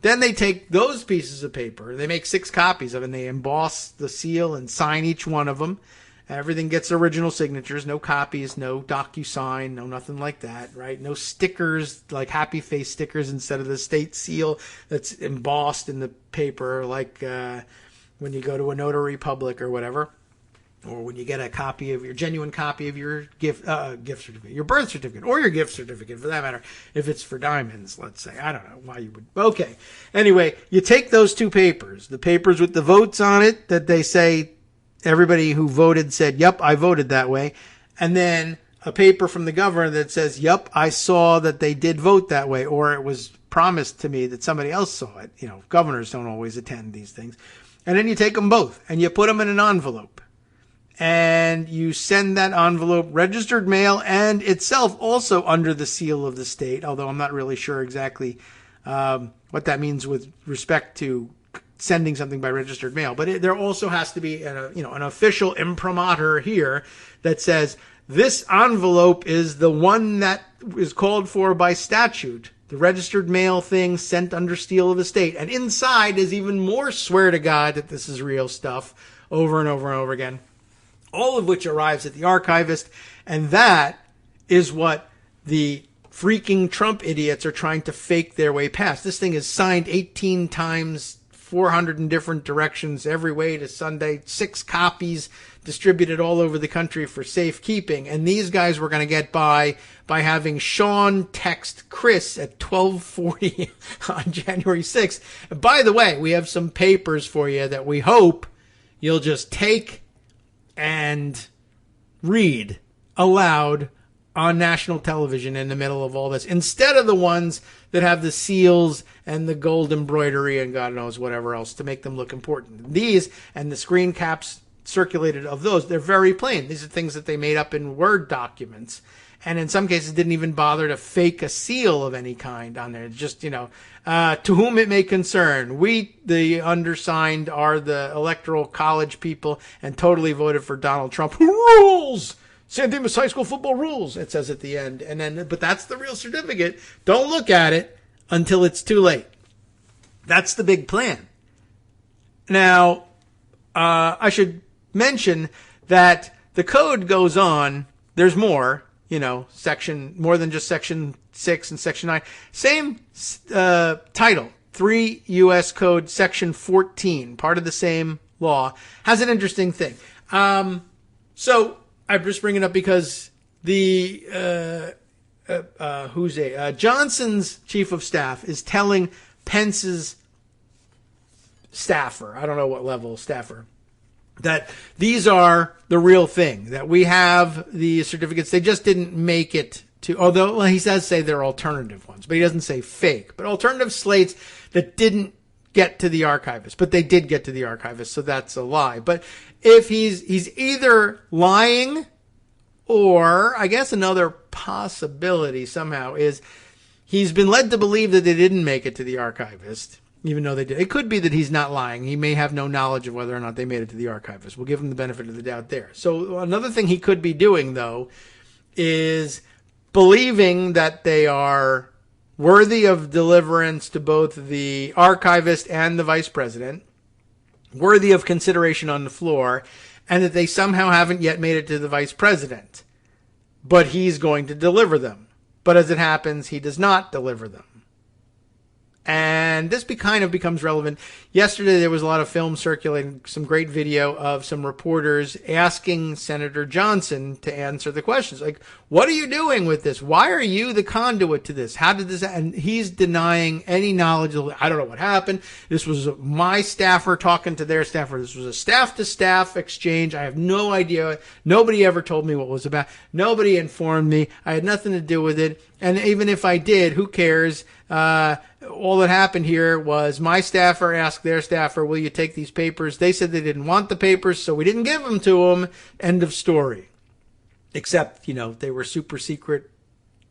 Then they take those pieces of paper, they make 6 copies of it, and they emboss the seal and sign each one of them. Everything gets original signatures, no copies, no DocuSign, no nothing like that, right? No stickers, like happy face stickers instead of the state seal that's embossed in the paper, like when you go to a notary public or whatever. Or when you get a copy of your genuine copy of your gift certificate, your birth certificate, or your gift certificate for that matter, if it's for diamonds, let's say. I don't know why you would. Okay. Anyway, you take those 2 papers, the papers with the votes on it that they say everybody who voted said, yep, I voted that way. And then a paper from the governor that says, yep, I saw that they did vote that way, or it was promised to me that somebody else saw it. Governors don't always attend these things. And then you take them both and you put them in an envelope. And you send that envelope registered mail and itself also under the seal of the state, although I'm not really sure exactly what that means with respect to sending something by registered mail. But there also has to be an official imprimatur here that says this envelope is the one that is called for by statute. The registered mail thing sent under seal of the state. And inside is even more swear to God that this is real stuff over and over and over again. All of which arrives at the archivist. And that is what the freaking Trump idiots are trying to fake their way past. This thing is signed 18 times, 400 in different directions, every way to Sunday, 6 copies distributed all over the country for safekeeping. And these guys were going to get by having Sean text Chris at 12:40 on January 6th. And by the way, we have some papers for you that we hope you'll just take and read aloud on national television in the middle of all this, instead of the ones that have the seals and the gold embroidery and God knows whatever else to make them look important. These and the screen caps circulated of those, they're very plain. These are things that they made up in Word documents, and in some cases didn't even bother to fake a seal of any kind on there. It's just, to whom it may concern, we, the undersigned, are the electoral college people and totally voted for Donald Trump, who rules. San Dimas High School football rules, it says at the end. But that's the real certificate. Don't look at it until it's too late. That's the big plan. Now, I should mention that the code goes on. There's more, more than just Section 6 and Section 9. Same title, 3 U.S. Code, Section 14, part of the same law, has an interesting thing. So I'm just bringing it up because the Johnson's chief of staff is telling Pence's staffer, I don't know what level staffer, that these are the real thing, that we have the certificates. They just didn't make it to, although he does say they're alternative ones, but he doesn't say fake, but alternative slates that didn't get to the archivist, but they did get to the archivist, so that's a lie. But if he's either lying, or I guess another possibility somehow is he's been led to believe that they didn't make it to the archivist, even though they did. It could be that he's not lying. He may have no knowledge of whether or not they made it to the archivist. We'll give him the benefit of the doubt there. So another thing he could be doing, though, is believing that they are worthy of deliverance to both the archivist and the vice president, worthy of consideration on the floor, and that they somehow haven't yet made it to the vice president. But he's going to deliver them. But as it happens, he does not deliver them. And this kind of becomes relevant. Yesterday, there was a lot of film circulating, some great video of some reporters asking Senator Johnson to answer the questions. Like, what are you doing with this? Why are you the conduit to this? How did this, and he's denying any knowledge of, I don't know what happened. This was my staffer talking to their staffer. This was a staff to staff exchange. I have no idea. Nobody ever told me what it was about. Nobody informed me. I had nothing to do with it. And even if I did, who cares? All that happened here was my staffer asked their staffer, will you take these papers? They said they didn't want the papers, so we didn't give them to them. End of story. Except, they were super secret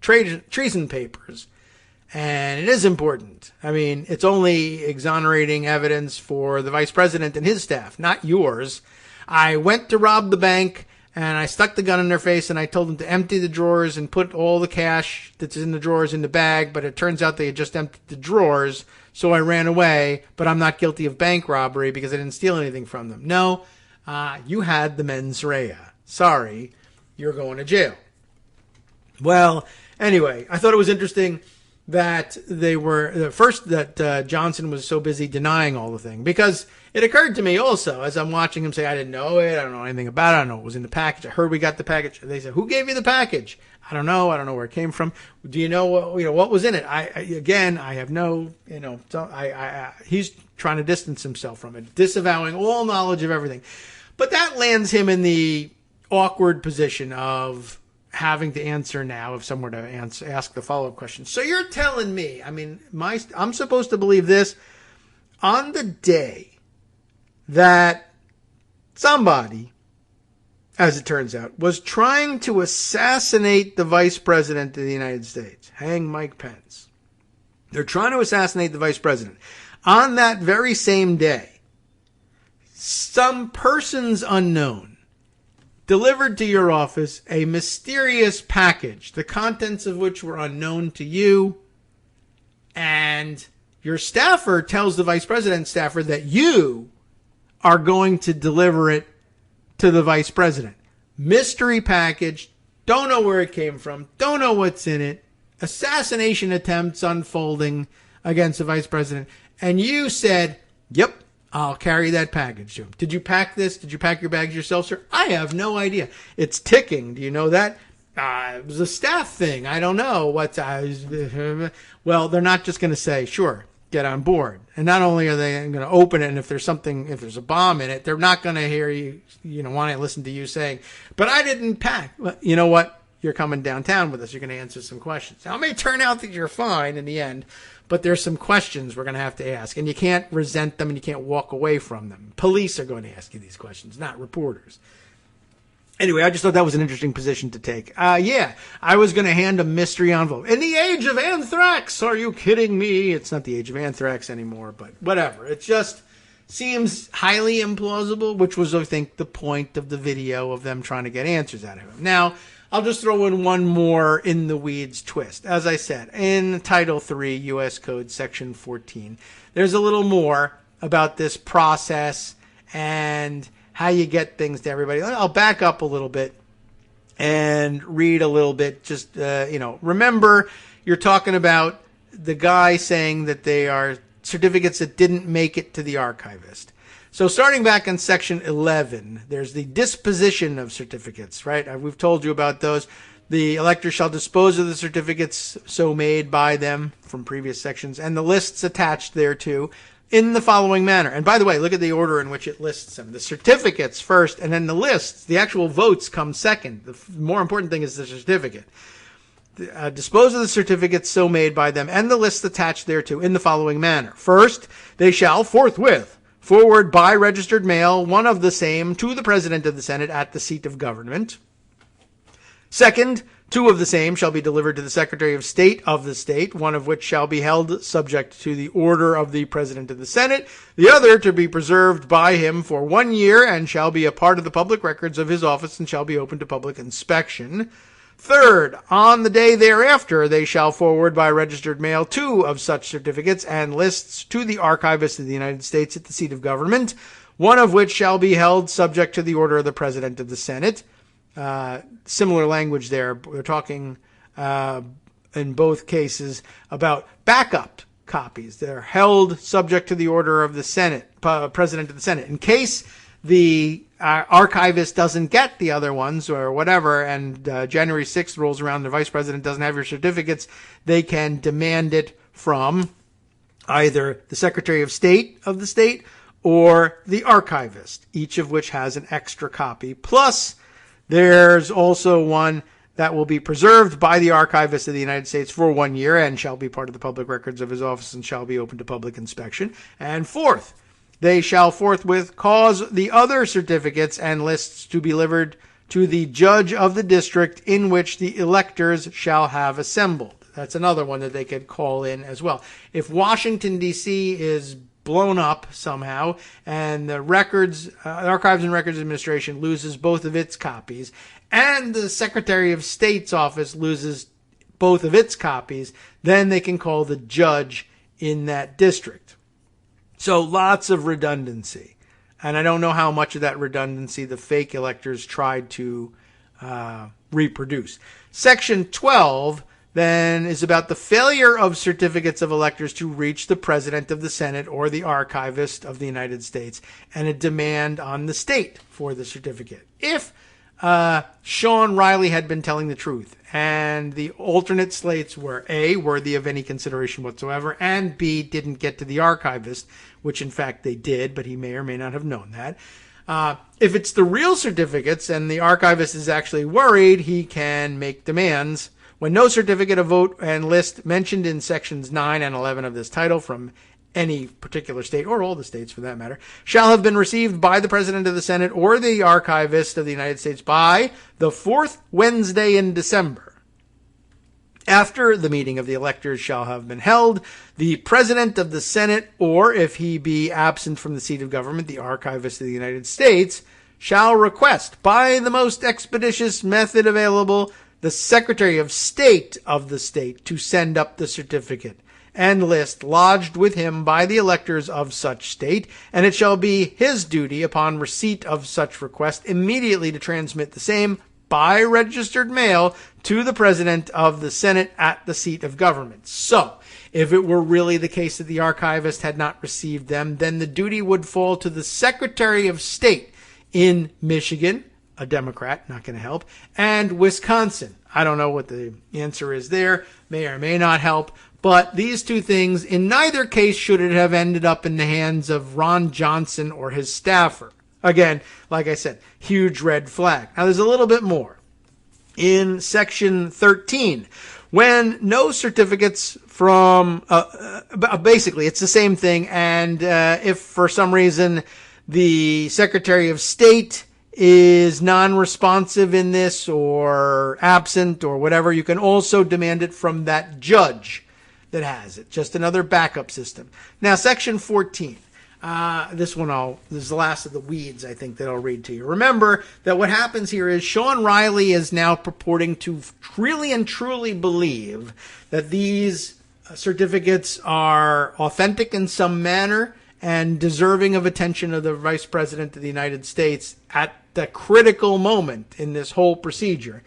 treason papers. And it is important. I mean, it's only exonerating evidence for the vice president and his staff, not yours. I went to rob the bank, and I stuck the gun in their face, and I told them to empty the drawers and put all the cash that's in the drawers in the bag, but it turns out they had just emptied the drawers, so I ran away, but I'm not guilty of bank robbery because I didn't steal anything from them. No, you had the mens rea. Sorry, you're going to jail. Well, anyway, I thought it was interesting that they were, first that Johnson was so busy denying all the thing, because it occurred to me also as I'm watching him say, I didn't know it, I don't know anything about it, I don't know what was in the package, I heard we got the package. They said, who gave you the package? I don't know where it came from. Do you know what was in it? I have no, he's trying to distance himself from it, disavowing all knowledge of everything. But that lands him in the awkward position of having to answer now if someone were to ask the follow-up question. So you're telling me, I'm supposed to believe this on the day that somebody, as it turns out, was trying to assassinate the vice president of the United States, hang Mike Pence. They're trying to assassinate the vice president. On that very same day, some persons unknown delivered to your office a mysterious package, the contents of which were unknown to you, and your staffer tells the vice president's staffer that you are going to deliver it to the vice president. Mystery package, don't know where it came from, don't know what's in it, assassination attempts unfolding against the vice president, and you said, yep, I'll carry that package to him. Did you pack this? Did you pack your bags yourself, sir? I have no idea. It's ticking. Do you know that? It was a staff thing. I don't know what. Well, they're not just going to say, sure, get on board. And not only are they going to open it, and if there's a bomb in it, they're not going to hear you, want to listen to you saying, but I didn't pack. Well, you know what? You're coming downtown with us. You're going to answer some questions. Now, it may turn out that you're fine in the end, but there's some questions we're going to have to ask, and you can't resent them and you can't walk away from them. Police are going to ask you these questions, not reporters. Anyway, I just thought that was an interesting position to take. I was going to hand a mystery envelope. In the age of anthrax, are you kidding me? It's not the age of anthrax anymore, but whatever. It just seems highly implausible, which was, I think, the point of the video of them trying to get answers out of him. Now, I'll just throw in one more in the weeds twist. As I said, in Title III, U.S. Code, Section 14, there's a little more about this process and how you get things to everybody. I'll back up a little bit and read a little bit. Just, remember, you're talking about the guy saying that they are certificates that didn't make it to the archivist. So starting back in Section 11, there's the disposition of certificates, right? We've told you about those. The elector shall dispose of the certificates so made by them from previous sections and the lists attached thereto in the following manner. And by the way, look at the order in which it lists them. The certificates first, and then the lists, the actual votes come second. The more important thing is the certificate. Dispose of the certificates so made by them and the lists attached thereto in the following manner. First, they shall forthwith forward by registered mail one of the same to the President of the Senate at the seat of government. Second, two of the same shall be delivered to the Secretary of State of the state, one of which shall be held subject to the order of the President of the Senate, the other to be preserved by him for 1 year and shall be a part of the public records of his office and shall be open to public inspection. Third, on the day thereafter, they shall forward by registered mail two of such certificates and lists to the Archivist of the United States at the seat of government, one of which shall be held subject to the order of the President of the Senate. Similar language there. We're talking in both cases about backup copies. They're held subject to the order of the Senate, President of the Senate. In case the archivist doesn't get the other ones or whatever, and January 6th rolls around, the vice president doesn't have your certificates, they can demand it from either the Secretary of State of the state or the archivist, each of which has an extra copy. Plus, there's also one that will be preserved by the archivist of the United States for 1 year and shall be part of the public records of his office and shall be open to public inspection. And fourth, they shall forthwith cause the other certificates and lists to be delivered to the judge of the district in which the electors shall have assembled. That's another one that they could call in as well. If Washington, D.C. is blown up somehow and the Archives and Records Administration loses both of its copies and the Secretary of State's office loses both of its copies, then they can call the judge in that district. So lots of redundancy. And I don't know how much of that redundancy the fake electors tried to reproduce. Section 12 then is about the failure of certificates of electors to reach the President of the Senate or the Archivist of the United States and a demand on the state for the certificate. If Sean Riley had been telling the truth and the alternate slates were A, worthy of any consideration whatsoever, and B, didn't get to the archivist, which in fact they did, but he may or may not have known that. If it's the real certificates and the archivist is actually worried, he can make demands when no certificate of vote and list mentioned in sections 9 and 11 of this title from any particular state, or all the states for that matter, shall have been received by the President of the Senate or the Archivist of the United States by the fourth Wednesday in December. After the meeting of the electors shall have been held, the President of the Senate, or if he be absent from the seat of government, the Archivist of the United States, shall request by the most expeditious method available the Secretary of State of the state to send up the certificate and list lodged with him by the electors of such state, and it shall be his duty upon receipt of such request immediately to transmit the same by registered mail to the President of the Senate at the seat of government. So, if it were really the case that the archivist had not received them, then the duty would fall to the Secretary of State in Michigan, a Democrat, not going to help, and Wisconsin. I don't know what the answer is there, may or may not help, but these two things, in neither case should it have ended up in the hands of Ron Johnson or his staffer. Again, like I said, huge red flag. Now, there's a little bit more. In Section 13, when no certificates from, basically, it's the same thing, and if for some reason the Secretary of State is non-responsive in this or absent or whatever, you can also demand it from that judge that has it. Just another backup system. Now, Section 14. This is the last of the weeds, I think, that I'll read to you. Remember that what happens here is Sean Riley is now purporting to really and truly believe that these certificates are authentic in some manner and deserving of attention of the Vice President of the United States at the critical moment in this whole procedure,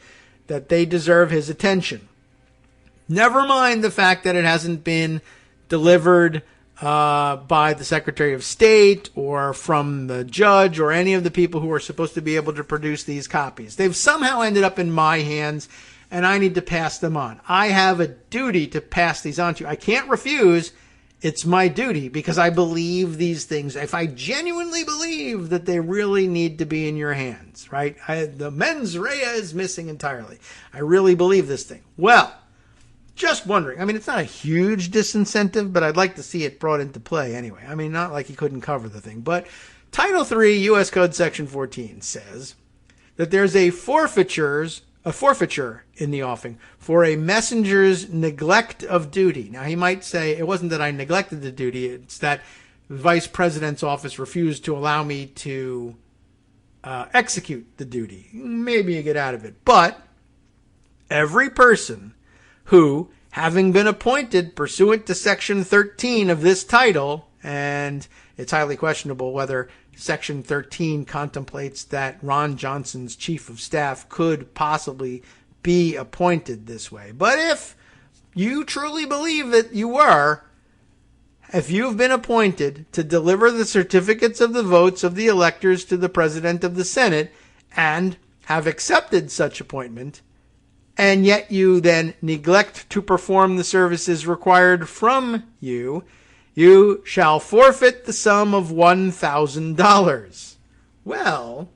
that they deserve his attention. Never mind the fact that it hasn't been delivered by the Secretary of State or from the judge or any of the people who are supposed to be able to produce these copies. They've somehow ended up in my hands, and I need to pass them on. I have a duty to pass these on to you. I can't refuse. It's my duty because I believe these things. If I genuinely believe that they really need to be in your hands, right? The mens rea is missing entirely. I really believe this thing. Well, just wondering. I mean, it's not a huge disincentive, but I'd like to see it brought into play anyway. I mean, not like he couldn't cover the thing. But Title III, U.S. Code Section 14 says that there's a forfeiture in the offing for a messenger's neglect of duty. Now, he might say, it wasn't that I neglected the duty, it's that the Vice President's office refused to allow me to execute the duty. Maybe you get out of it. But every person who, having been appointed pursuant to Section 13 of this title, and it's highly questionable whether Section 13 contemplates that Ron Johnson's chief of staff could possibly be appointed this way. But if you truly believe that you were, if you've been appointed to deliver the certificates of the votes of the electors to the President of the Senate and have accepted such appointment, and yet you then neglect to perform the services required from you, you shall forfeit the sum of $1,000. Well,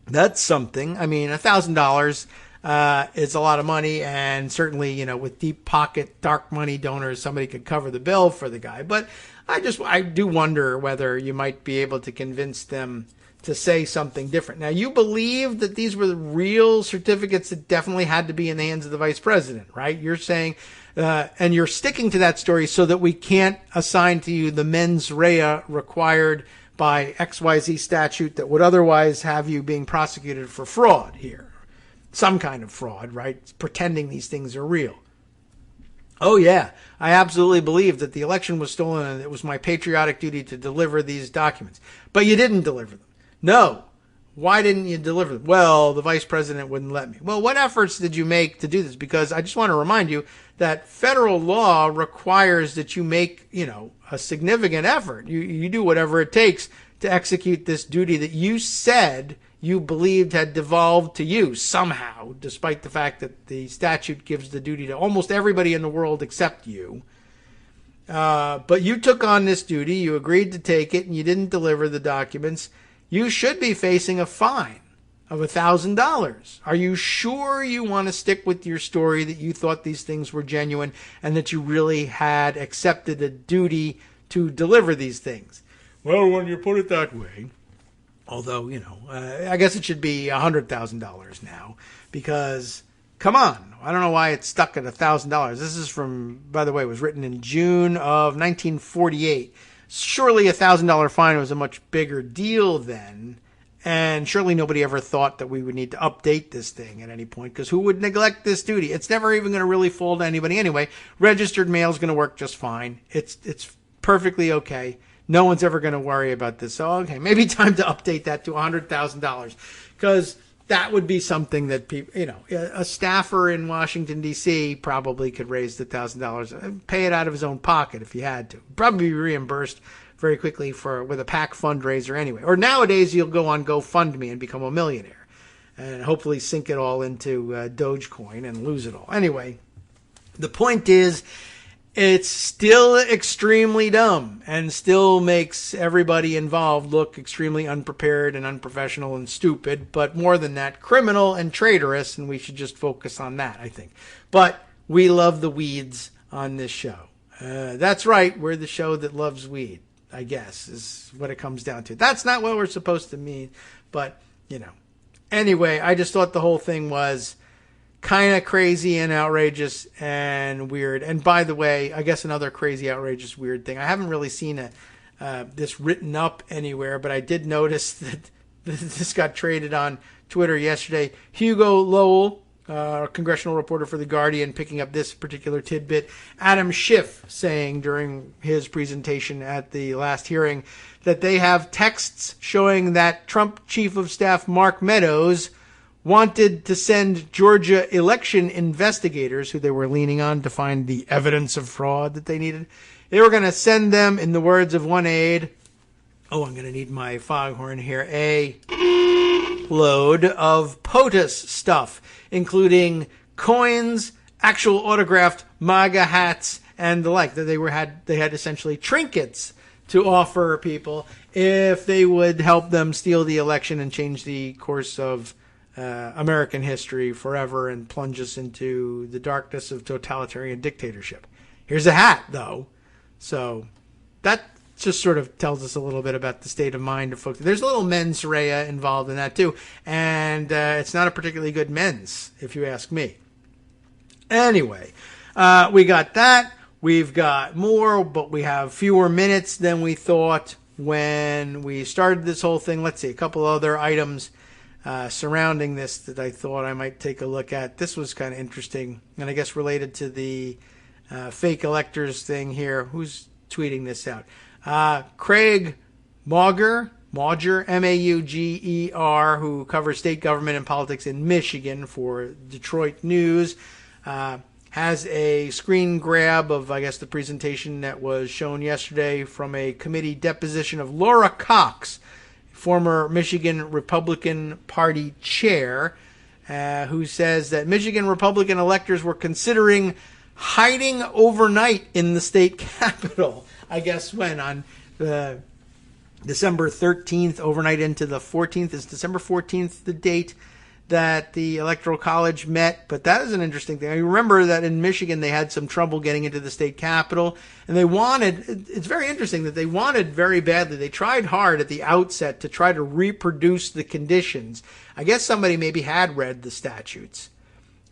that's something. I mean, $1,000 is a lot of money, and certainly, with deep pocket, dark money donors, somebody could cover the bill for the guy. But I do wonder whether you might be able to convince them to say something different. Now, you believe that these were the real certificates that definitely had to be in the hands of the Vice President, right? You're saying, and you're sticking to that story so that we can't assign to you the mens rea required by XYZ statute that would otherwise have you being prosecuted for fraud here. Some kind of fraud, right? Pretending these things are real. Oh, yeah, I absolutely believe that the election was stolen and it was my patriotic duty to deliver these documents. But you didn't deliver them. No. Why didn't you deliver them? Well, the Vice President wouldn't let me. Well, what efforts did you make to do this? Because I just want to remind you that federal law requires that you make, a significant effort. You do whatever it takes to execute this duty that you said you believed had devolved to you somehow, despite the fact that the statute gives the duty to almost everybody in the world except you. But you took on this duty, you agreed to take it, and you didn't deliver the documents. You should be facing a fine of $1,000. Are you sure you want to stick with your story that you thought these things were genuine and that you really had accepted a duty to deliver these things? Well, when you put it that way, although, I guess it should be $100,000 now, because come on. I don't know why it's stuck at $1,000. This is from, by the way, it was written in June of 1948. Surely $1,000 fine was a much bigger deal then. And surely nobody ever thought that we would need to update this thing at any point, because who would neglect this duty? It's never even going to really fall to anybody anyway. Registered mail is going to work just fine. It's perfectly okay. No one's ever going to worry about this. So, okay, maybe time to update that to $100,000, because that would be something that people, a staffer in Washington, D.C. probably could raise the $1,000 and pay it out of his own pocket if he had to. Probably be reimbursed very quickly with a PAC fundraiser anyway. Or nowadays, you'll go on GoFundMe and become a millionaire and hopefully sink it all into Dogecoin and lose it all. Anyway, the point is, it's still extremely dumb and still makes everybody involved look extremely unprepared and unprofessional and stupid, but more than that, criminal and traitorous, and we should just focus on that, I think. But we love the weeds on this show. That's right, we're the show that loves weed, I guess, is what it comes down to. That's not what we're supposed to mean, but, Anyway, I just thought the whole thing was kind of crazy and outrageous and weird. And by the way, I guess another crazy, outrageous, weird thing. I haven't really seen this written up anywhere, but I did notice that this got traded on Twitter yesterday. Hugo Lowell, congressional reporter for The Guardian, picking up this particular tidbit. Adam Schiff saying during his presentation at the last hearing that they have texts showing that Trump Chief of Staff Mark Meadows wanted to send Georgia election investigators, who they were leaning on to find the evidence of fraud that they needed. They were going to send them, in the words of one aide, I'm going to need my foghorn here, a load of POTUS stuff, including coins, actual autographed MAGA hats, and the like. That they had essentially trinkets to offer people if they would help them steal the election and change the course of American history forever and plunge us into the darkness of totalitarian dictatorship. Here's a hat, though. So that just sort of tells us a little bit about the state of mind of folks. There's a little mens rea involved in that, too. And it's not a particularly good mens, if you ask me. Anyway, we got that. We've got more, but we have fewer minutes than we thought when we started this whole thing. Let's see, a couple other items surrounding this that I thought I might take a look at. This was kind of interesting, and I guess related to the fake electors thing here. Who's tweeting this out? Craig Mauger, Mauger, who covers state government and politics in Michigan for Detroit News, has a screen grab of, I guess, the presentation that was shown yesterday from a committee deposition of Laura Cox, former Michigan Republican Party chair, who says that Michigan Republican electors were considering hiding overnight in the state capitol. I guess when? On December 13th, overnight into the 14th. Is December 14th the date that the Electoral College met? But that is an interesting thing. I remember that in Michigan they had some trouble getting into the state capitol, and it's very interesting that they wanted very badly. They tried hard at the outset to try to reproduce the conditions. I guess somebody maybe had read the statutes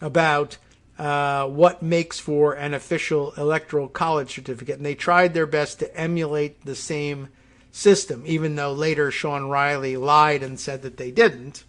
about what makes for an official Electoral College certificate, and they tried their best to emulate the same system, even though later Sean Riley lied and said that they didn't.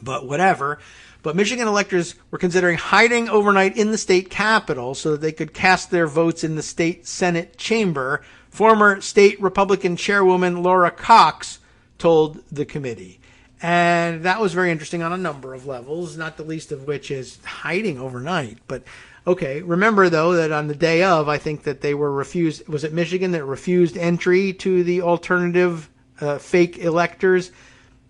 But whatever. But Michigan electors were considering hiding overnight in the state capitol so that they could cast their votes in the state Senate chamber, former state Republican chairwoman Laura Cox told the committee. And that was very interesting on a number of levels, not the least of which is hiding overnight. But, okay, remember, though, that on the day of, I think that they were refused, was it Michigan that refused entry to the alternative fake electors?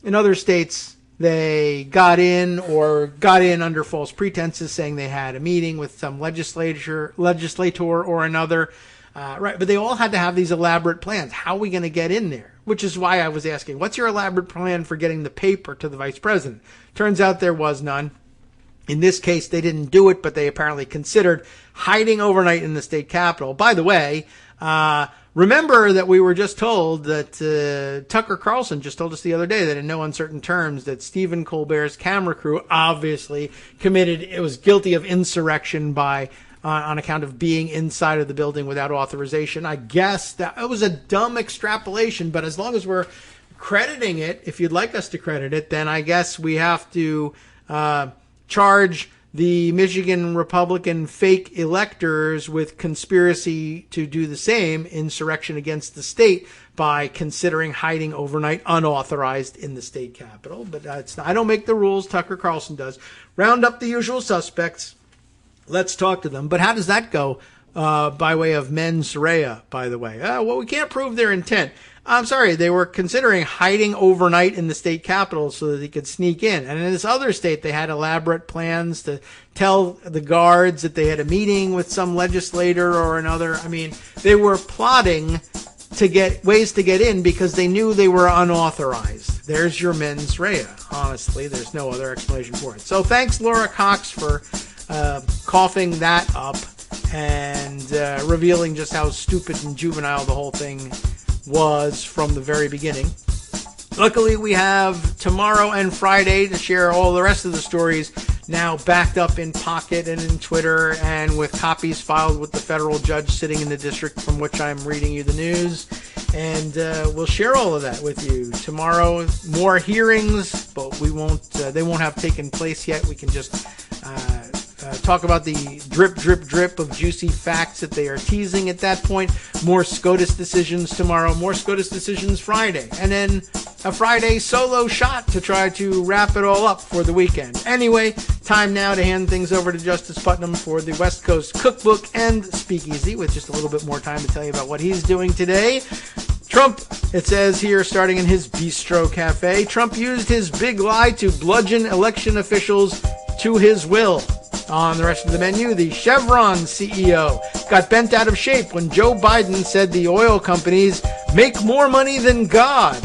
In other states, they got in under false pretenses, saying they had a meeting with some legislator or another. Right, but they all had to have these elaborate plans. How are we going to get in there? Which is why I was asking, what's your elaborate plan for getting the paper to the vice president? Turns out there was none. In this case, they didn't do it, but they apparently considered hiding overnight in the state capitol. By the way, Remember that we were just told that Tucker Carlson just told us the other day that in no uncertain terms that Stephen Colbert's camera crew obviously was guilty of insurrection on account of being inside of the building without authorization. I guess that it was a dumb extrapolation, but as long as we're crediting it, if you'd like us to credit it, then I guess we have to charge the Michigan Republican fake electors with conspiracy to do the same, insurrection against the state, by considering hiding overnight unauthorized in the state capitol. But I don't make the rules. Tucker Carlson does. Round up the usual suspects. Let's talk to them. But how does that go by way of mens rea, by the way? Well, we can't prove their intent. I'm sorry, they were considering hiding overnight in the state capitol so that they could sneak in. And in this other state, they had elaborate plans to tell the guards that they had a meeting with some legislator or another. I mean, they were plotting to get ways to get in because they knew they were unauthorized. There's your mens rea. Honestly, there's no other explanation for it. So thanks, Laura Cox, for coughing that up and revealing just how stupid and juvenile the whole thing was from the very beginning. Luckily, we have tomorrow and Friday to share all the rest of the stories now backed up in Pocket and in Twitter and with copies filed with the federal judge sitting in the district from which I'm reading you the news. And we'll share all of that with you. Tomorrow, more hearings, but they won't have taken place yet. We can just talk about the drip, drip, drip of juicy facts that they are teasing at that point. More SCOTUS decisions tomorrow. More SCOTUS decisions Friday. And then a Friday solo shot to try to wrap it all up for the weekend. Anyway, time now to hand things over to Justice Putnam for the West Coast Cookbook and Speakeasy, with just a little bit more time to tell you about what he's doing today. Trump, it says here, starting in his Bistro Cafe, Trump used his big lie to bludgeon election officials to his will. On the rest of the menu, the Chevron CEO got bent out of shape when Joe Biden said the oil companies make more money than God,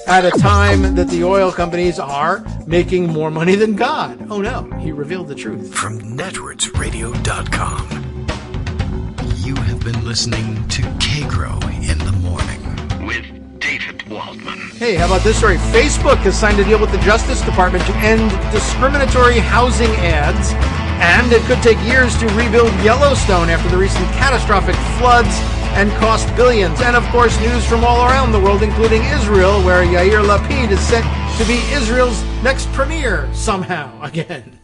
at a time that the oil companies are making more money than God. Oh no, he revealed the truth. From networksradio.com, you have been listening to Kagro in the Morning with David Waldman. Hey, how about this story? Facebook has signed a deal with the Justice Department to end discriminatory housing ads, and it could take years to rebuild Yellowstone after the recent catastrophic floods and cost billions. And of course, news from all around the world, including Israel, where Yair Lapid is set to be Israel's next premier somehow again.